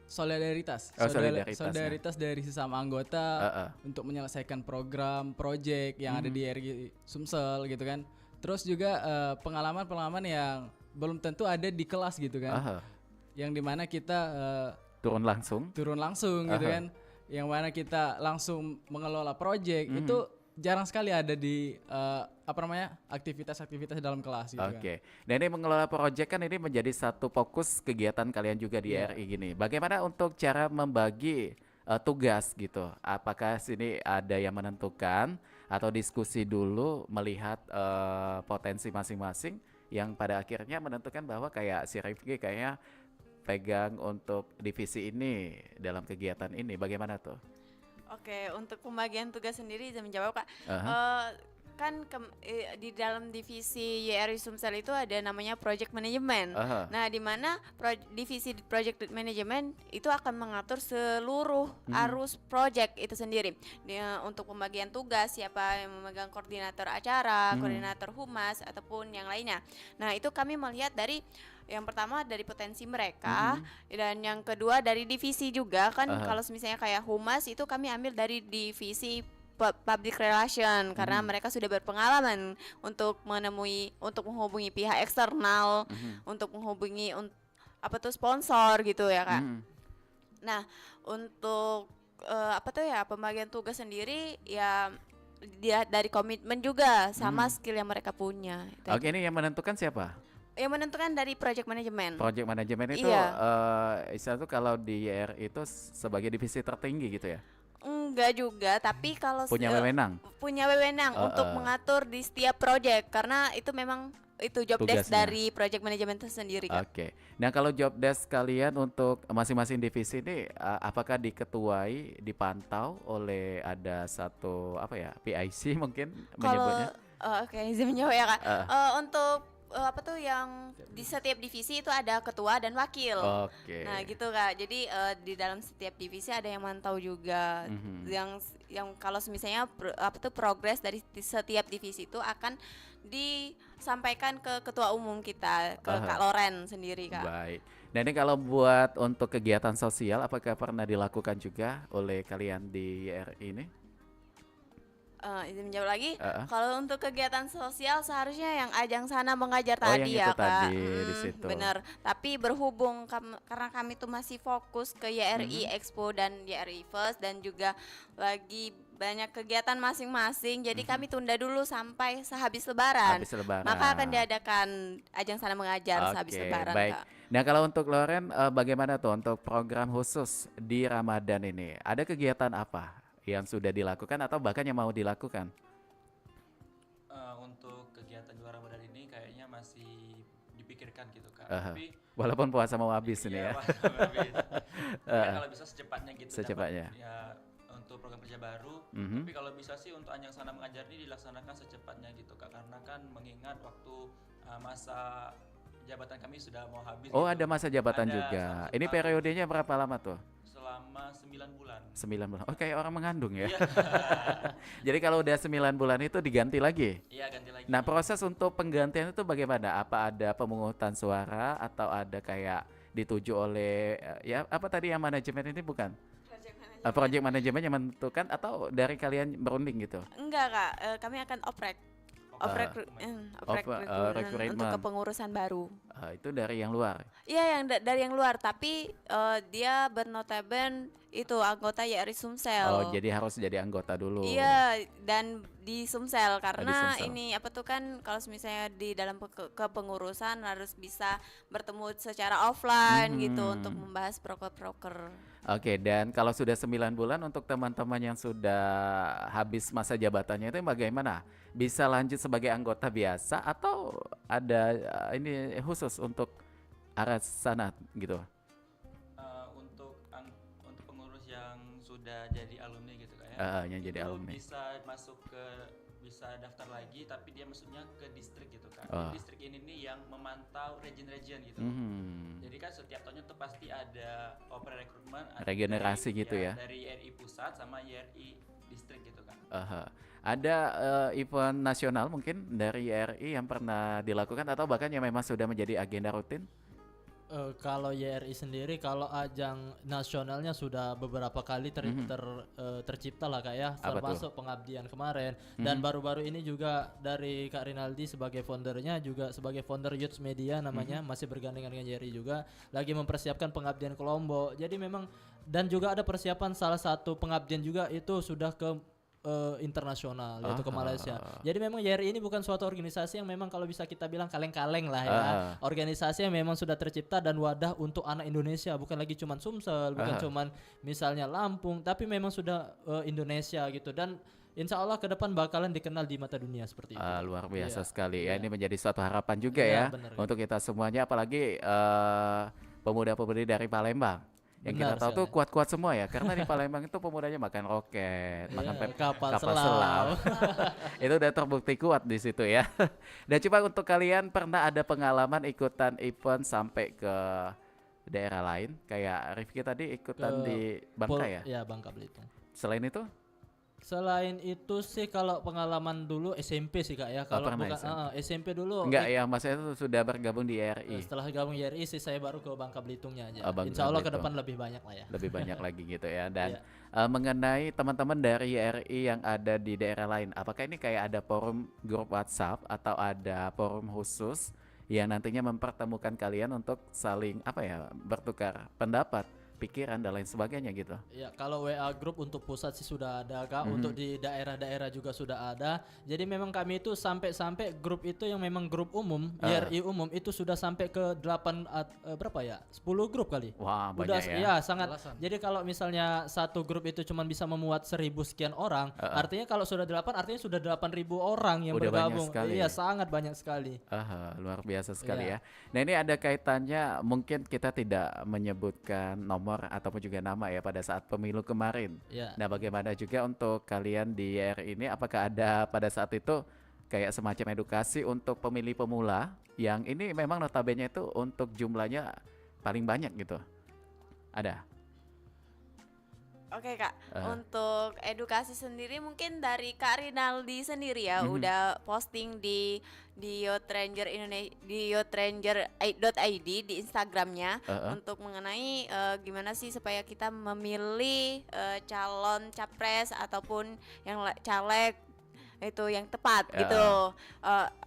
solidaritas. Oh, solidaritas, Solidaritas dari sesama anggota untuk menyelesaikan program, project yang ada di RG Sumsel gitu kan. Terus juga pengalaman-pengalaman yang belum tentu ada di kelas gitu kan. Aha. Yang dimana kita Turun langsung. gitu kan. Yang mana kita langsung mengelola project itu jarang sekali ada di aktivitas-aktivitas dalam kelas gitu kan. Oke. Nah ini mengelola proyek kan ini menjadi satu fokus kegiatan kalian juga di RI gini. Bagaimana untuk cara membagi tugas gitu? Apakah sini ada yang menentukan atau diskusi dulu melihat potensi masing-masing yang pada akhirnya menentukan bahwa kayak si Rifki kayaknya pegang untuk divisi ini dalam kegiatan ini. Bagaimana tuh? Oke, untuk pembagian tugas sendiri saya menjawab Kak. Aha. Kan di dalam divisi YRI Sumsel itu ada namanya project management. Aha. Nah, di mana divisi project management itu akan mengatur seluruh arus project itu sendiri. Untuk pembagian tugas, siapa yang memegang koordinator acara, koordinator humas ataupun yang lainnya. Nah, itu kami melihat dari yang pertama dari potensi mereka dan yang kedua dari divisi juga kan. Kalau misalnya kayak humas itu kami ambil dari divisi public relation karena mereka sudah berpengalaman untuk menghubungi pihak eksternal, untuk menghubungi sponsor gitu ya Kak. Nah, untuk pembagian tugas sendiri ya dilihat dari komitmen juga sama skill yang mereka punya. Oke, ini yang menentukan siapa? Yang menentukan dari project management. Project manajemen itu Iya. istilah itu kalau di YRI itu sebagai divisi tertinggi gitu ya? Enggak juga, tapi kalau Punya wewenang? punya wewenang untuk mengatur di setiap project karena itu memang itu job desk Tugasnya. dari project management itu sendiri Kak. Oke. Nah kalau job desk kalian untuk masing-masing divisi ini apakah diketuai, dipantau oleh ada satu PIC mungkin menyebutnya? Oke, izin menjawab ya Kak. Untuk yang di setiap divisi itu ada ketua dan wakil. Oke. Nah gitu Kak. Jadi di dalam setiap divisi ada yang mantau juga. Yang kalau misalnya progres dari setiap divisi itu akan disampaikan ke ketua umum kita, ke Kak Loren sendiri Kak. Baik. Nah ini kalau buat untuk kegiatan sosial apakah pernah dilakukan juga oleh kalian di YRI ini? Izin menjawab lagi. Kalau untuk kegiatan sosial seharusnya yang ajang sana mengajar yang tadi itu ya Kak. tadi di situ. Benar. Tapi berhubung karena kami tuh masih fokus ke YRI Expo dan YRI First dan juga lagi banyak kegiatan masing-masing. Jadi kami tunda dulu sampai sehabis Lebaran. Habis Lebaran. Maka akan diadakan ajang sana mengajar sehabis Lebaran baik. Kak. Nah kalau untuk Loren bagaimana tuh untuk program khusus di Ramadan ini? Ada kegiatan apa yang sudah dilakukan atau bahkan yang mau dilakukan? Untuk kegiatan di luar Ramadan ini kayaknya masih dipikirkan gitu Kak. Tapi Walaupun puasa mau habis ini ya. habis. Ya, kalau bisa secepatnya gitu. Secepatnya. Dapat, ya untuk program kerja baru. Tapi kalau bisa sih untuk Anjang Sana Mengajar ini dilaksanakan secepatnya gitu Kak. Karena kan mengingat waktu masa jabatan kami sudah mau habis. Oh gitu. ada masa jabatan Ada juga. selama Ini 9 periodenya berapa lama tuh? selama 9 bulan. 9 bulan. Oh kayak orang mengandung ya. Iya. Jadi kalau udah 9 bulan itu diganti lagi. Iya, ganti lagi. Nah proses untuk penggantian itu bagaimana? Apa ada pemungutan suara atau ada kayak dituju oleh apa tadi yang manajemen ini bukan? Project manajemen yang menentukan atau dari kalian berunding gitu? Enggak Kak, kami akan oprek recruitment. untuk kepengurusan baru. Itu dari yang luar. Iya yang dari yang luar, tapi dia bernotaben itu anggota YRI Sumsel. Oh, jadi harus jadi anggota dulu. Iya, dan di Sumsel karena Sumsel. ini apa tuh kan kalau misalnya di dalam kepengurusan harus bisa bertemu secara offline gitu untuk membahas proker-proker. Oke, dan kalau sudah 9 bulan untuk teman-teman yang sudah habis masa jabatannya itu bagaimana? Bisa lanjut sebagai anggota biasa atau ada ini khusus untuk arah sana gitu? Untuk pengurus yang sudah jadi alumni gitu Kak ya. Yang jadi itu alumni. bisa daftar lagi, tapi dia maksudnya ke distrik gitu Kak. Oh. Distrik ini nih yang memantau region-region gitu. Jadi kan setiap tahunnya tuh pasti ada open recruitment, ada Regenerasi dari, gitu ya. dari YRI pusat sama YRI distrik gitu kan. Ada event nasional mungkin dari YRI yang pernah dilakukan atau bahkan yang memang sudah menjadi agenda rutin? Kalau YRI sendiri, kalau ajang nasionalnya sudah beberapa kali tercipta lah Kak ya, Apa termasuk pengabdian kemarin, dan baru-baru ini juga dari Kak Rinaldi sebagai foundernya, juga sebagai founder Youth Media namanya, masih bergandengan dengan YRI juga, lagi mempersiapkan pengabdian ke Lombok. Jadi memang, dan juga ada persiapan salah satu pengabdian juga itu sudah ke internasional, yaitu ke Malaysia. Jadi memang YRI ini bukan suatu organisasi yang memang kalau bisa kita bilang kaleng-kaleng lah ya. Organisasi yang memang sudah tercipta dan wadah untuk anak Indonesia, bukan lagi cuman Sumsel, bukan cuman misalnya Lampung, tapi memang sudah Indonesia gitu. Dan insya Allah ke depan bakalan dikenal di mata dunia seperti itu. Luar biasa Iya, sekali ya. iya. Ini menjadi suatu harapan juga Iya, ya benar, untuk kita semuanya, apalagi pemuda-pemudi dari Palembang. Yang kita Benar tahu tuh sekali. kuat-kuat semua ya, karena di Palembang itu pemudanya makan roket, makan Iya, kapal kapal selam. selam. Itu udah terbukti kuat di situ ya. Dan coba untuk kalian pernah ada pengalaman ikutan event sampai ke daerah lain, kayak Rifki tadi ikutan Ke di Bangka ya? Ya, Bangka Belitung. Selain itu? Selain itu sih kalau pengalaman dulu SMP sih Kak ya. Kalau pernah bukan SMP dulu Enggak ya, maksudnya itu sudah bergabung di RI. setelah gabung YRI sih saya baru ke Bangka Belitungnya aja. Bangka Insya Allah ke Belitung. depan lebih banyak lah ya. Lebih banyak lagi gitu ya. Dan Iya. mengenai teman-teman dari RI yang ada di daerah lain, apakah ini kayak ada forum grup WhatsApp atau ada forum khusus yang nantinya mempertemukan kalian untuk saling bertukar pendapat, pikiran dan lain sebagainya gitu? Ya, kalau WA group untuk pusat sih sudah ada Kak, untuk di daerah-daerah juga sudah ada. Jadi memang kami itu sampai grup itu yang memang grup umum, YRI umum itu sudah sampai ke 8 berapa ya? 10 grup kali. Wah, Udah banyak ya. ya sangat. Jadi kalau misalnya satu grup itu cuma bisa memuat 1.000 sekian orang, artinya kalau sudah 8 artinya sudah 8.000 orang yang Udah banyak bergabung. sekali. Iya, sangat banyak sekali. Luar biasa sekali Iya. ya. Nah, ini ada kaitannya, mungkin kita tidak menyebutkan nomor ataupun juga nama ya pada saat pemilu kemarin. Iya. Nah, bagaimana juga untuk kalian di YRI ini, apakah ada pada saat itu kayak semacam edukasi untuk pemilih pemula yang ini memang notabene itu untuk jumlahnya paling banyak gitu? Ada? Oke Kak, untuk edukasi sendiri mungkin dari Kak Rinaldi sendiri ya udah posting di Youth Ranger Indonesia, di youthranger.id di Instagramnya untuk mengenai gimana sih supaya kita memilih calon capres ataupun yang caleg itu yang tepat gitu.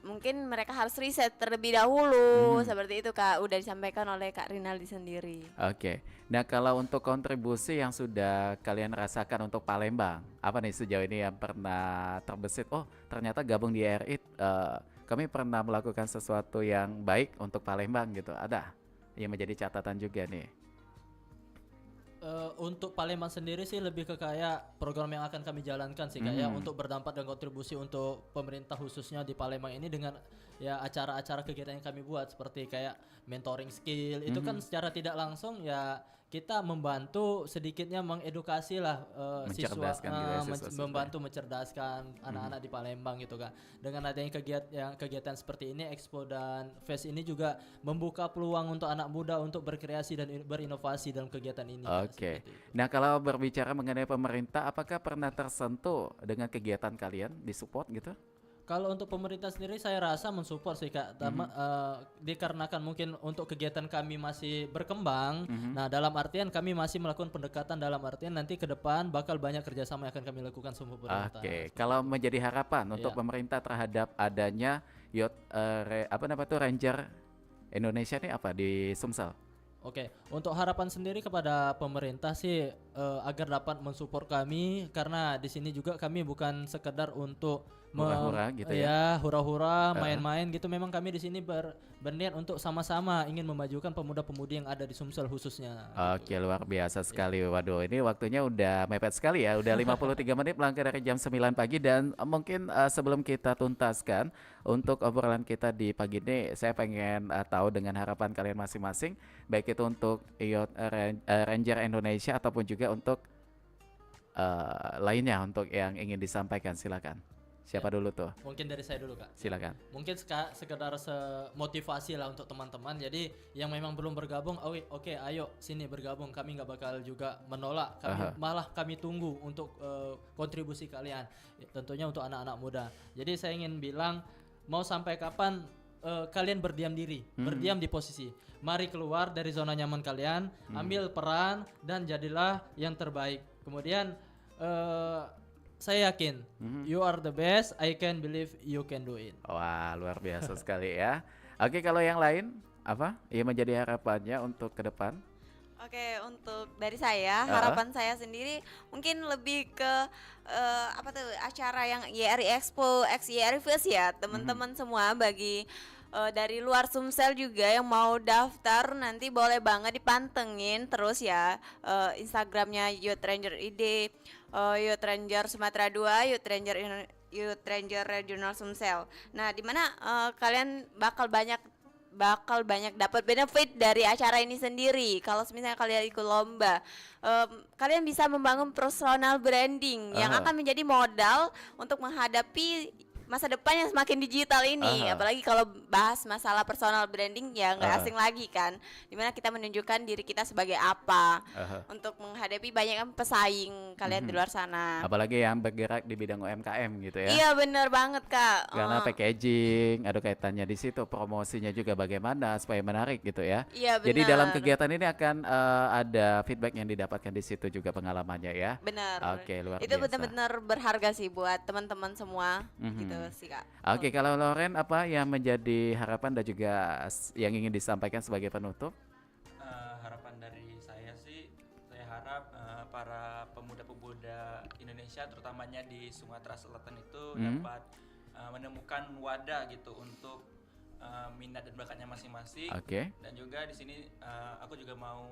Mungkin mereka harus riset terlebih dahulu seperti itu Kak, udah disampaikan oleh Kak Rinaldi sendiri. Oke. Nah, kalau untuk kontribusi yang sudah kalian rasakan untuk Palembang, apa nih sejauh ini yang pernah terbesit? Oh, ternyata gabung di RI, kami pernah melakukan sesuatu yang baik untuk Palembang gitu. Ada yang menjadi catatan juga nih. Untuk Palembang sendiri sih lebih ke kayak program yang akan kami jalankan sih kayak untuk berdampak dan kontribusi untuk pemerintah khususnya di Palembang ini dengan ya acara-acara kegiatan yang kami buat seperti kayak mentoring skill itu kan secara tidak langsung ya kita membantu sedikitnya mengedukasi lah siswa, Mencerdaskan gitu ya siswa-siswa. membantu mencerdaskan anak-anak di Palembang gitu kan. Dengan adanya kegiatan seperti ini, Expo dan Fest ini juga membuka peluang untuk anak muda untuk berkreasi dan berinovasi dalam kegiatan ini. Oke. Seperti itu. Nah, kalau berbicara mengenai pemerintah, apakah pernah tersentuh dengan kegiatan kalian, disupport gitu? Kalau untuk pemerintah sendiri saya rasa mensupport sih Kak, dikarenakan mungkin untuk kegiatan kami masih berkembang. Nah dalam artian kami masih melakukan pendekatan dalam artian nanti ke depan bakal banyak kerjasama yang akan kami lakukan sama pemerintah. Oke. Kalau menjadi harapan untuk Iya. pemerintah terhadap adanya Ranger Indonesia nih apa di Sumsel? Oke, untuk harapan sendiri kepada pemerintah sih agar dapat mensupport kami, karena di sini juga kami bukan sekedar untuk Hura-hura gitu ya. ya hura-hura main-main gitu. Memang kami di sini berniat untuk sama-sama ingin memajukan pemuda-pemudi yang ada di Sumsel khususnya. Oke, luar biasa sekali. Waduh, ini waktunya udah mepet sekali ya. Udah 53 menit melangkah dari jam 9 pagi dan mungkin sebelum kita tuntaskan untuk obrolan kita di pagi ini, saya pengen tahu dengan harapan kalian masing-masing, baik itu untuk Youth Ranger Indonesia ataupun juga untuk lainnya untuk yang ingin disampaikan. Silakan. Siapa dulu tuh? Mungkin dari saya dulu, Kak. Silakan. Mungkin sekedar motivasi lah untuk teman-teman. Jadi yang memang belum bergabung, oke, ayo sini bergabung. Kami nggak bakal juga menolak. Malah kami tunggu untuk kontribusi kalian. Tentunya untuk anak-anak muda. Jadi saya ingin bilang, mau sampai kapan kalian berdiam diri, berdiam di posisi. Mari keluar dari zona nyaman kalian, ambil peran dan jadilah yang terbaik. Kemudian saya yakin you are the best. I can believe you can do it. Wah, luar biasa sekali ya. Oke, kalau yang lain apa yang menjadi harapannya untuk ke depan? Oke, untuk dari saya, harapan saya sendiri mungkin lebih ke apa tuh acara yang YRI Expo X YRI Fest ya, teman-teman semua. Bagi dari luar Sumsel juga yang mau daftar, nanti boleh banget dipantengin terus ya Instagramnya Youth Ranger ID, Youth Ranger Sumatera 2, Youth Ranger Regional Sumsel. Nah, di mana kalian bakal banyak dapat benefit dari acara ini sendiri. Kalau misalnya kalian ikut lomba, kalian bisa membangun personal branding yang akan menjadi modal untuk menghadapi masa depan yang semakin digital ini. Apalagi kalau bahas masalah personal branding ya nggak asing lagi kan, dimana kita menunjukkan diri kita sebagai apa untuk menghadapi banyak kan pesaing kalian di luar sana. Apalagi yang bergerak di bidang UMKM gitu ya. Iya, bener banget, Kak. Karena packaging ada kaitannya di situ, promosinya juga bagaimana supaya menarik gitu ya. Iya, benar. Jadi dalam kegiatan ini akan ada feedback yang didapatkan di situ juga pengalamannya ya. Benar. Oke, luar Itu biasa. benar-benar berharga sih buat teman-teman semua gitu sih, Kak. Oke, kalau Loren apa yang menjadi harapan dan juga yang ingin disampaikan sebagai penutup? Harapan dari saya sih, saya harap para pemuda-pemuda Indonesia terutamanya di Sumatera Selatan itu dapat menemukan wadah gitu untuk minat dan bakatnya masing-masing. Oke. Dan juga di sini aku juga mau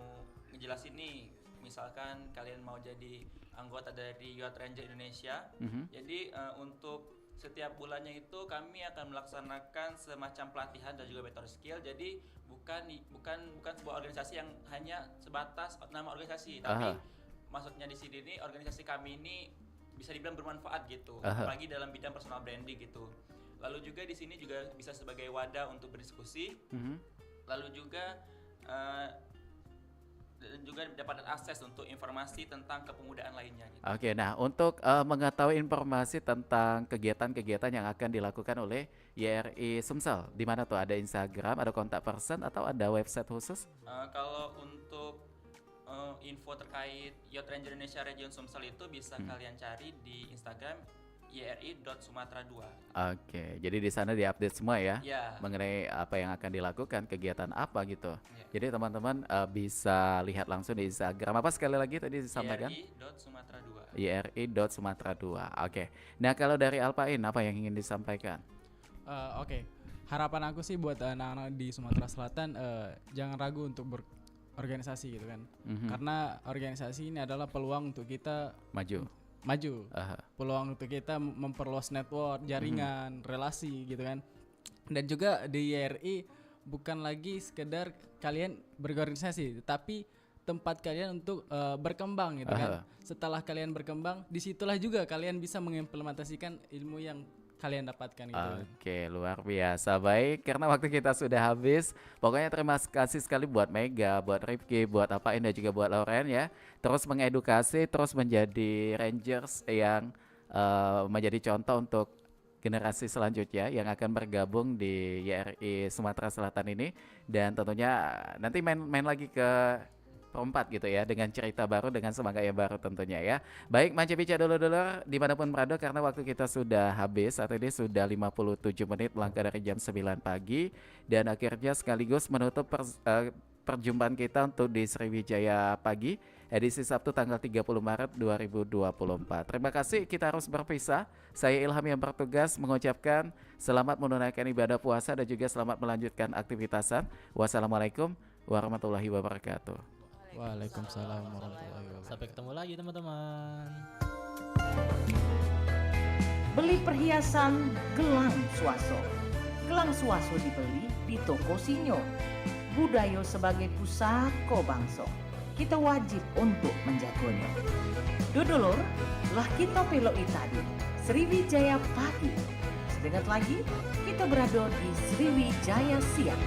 ngejelasin nih, misalkan kalian mau jadi anggota dari Youth Ranger Indonesia, jadi untuk setiap bulannya itu kami akan melaksanakan semacam pelatihan dan juga mentor skill. Jadi bukan sebuah organisasi yang hanya sebatas nama organisasi, tapi maksudnya di sini nih organisasi kami ini bisa dibilang bermanfaat gitu, apalagi dalam bidang personal branding gitu. Lalu juga di sini juga bisa sebagai wadah untuk berdiskusi. Lalu juga dan juga mendapatkan akses untuk informasi tentang kepemudaan lainnya gitu. Oke, nah untuk mengetahui informasi tentang kegiatan-kegiatan yang akan dilakukan oleh YRI Sumsel, di mana tuh ada Instagram, ada kontak person atau ada website khusus? Kalau untuk info terkait Youth Ranger Indonesia Region Sumsel itu bisa kalian cari di Instagram yri.sumatera2. Oke, jadi di sana diupdate semua ya, Ya. mengenai apa yang akan dilakukan, kegiatan apa gitu. Jadi teman-teman bisa lihat langsung di Instagram apa sekali lagi tadi disampaikan? yri.sumatera2. yri.sumatera2. Oke. Nah, kalau dari Alpain apa yang ingin disampaikan? Oke. Harapan aku sih buat anak-anak di Sumatera Selatan, jangan ragu untuk berorganisasi gitu kan. Karena organisasi ini adalah peluang untuk kita maju. Peluang untuk kita memperluas network, jaringan, relasi gitu kan. Dan juga di YRI bukan lagi sekedar kalian berorganisasi, tapi tempat kalian untuk berkembang gitu kan. Setelah kalian berkembang, disitulah juga kalian bisa mengimplementasikan ilmu yang kalian dapatkan gitu. Oke, luar biasa. Baik, karena waktu kita sudah habis. Pokoknya terima kasih sekali buat Mega, buat Rifki, buat Apain dan juga buat Loren ya. Terus mengedukasi, terus menjadi Rangers yang menjadi contoh untuk generasi selanjutnya yang akan bergabung di YRI Sumatera Selatan ini. Dan tentunya nanti main lagi ke Perempat gitu ya, dengan cerita baru, dengan semangat yang baru tentunya ya. Baik, Manja Bica dulu dimanapun berada, karena waktu kita sudah habis. Saat ini sudah 57 menit melangkah dari jam 9 pagi. Dan akhirnya sekaligus menutup perjumpaan kita untuk di Sriwijaya Pagi edisi Sabtu tanggal 30 Maret 2024. Terima kasih, kita harus berpisah. Saya Ilham yang bertugas mengucapkan selamat menunaikan ibadah puasa dan juga selamat melanjutkan aktivitasan. Wassalamualaikum warahmatullahi wabarakatuh. Waalaikumsalam warahmatullahi wabarakatuh. Sampai ketemu lagi teman-teman. Beli perhiasan gelang swaso. Gelang swaso dibeli di toko Sinyo. Budaya sebagai pusako bangsa. Kita wajib untuk menjaganya. Dodolor, lah kita pelok tadi. Sriwijaya pagi. Sedengat lagi, kita berada di Sriwijaya siang.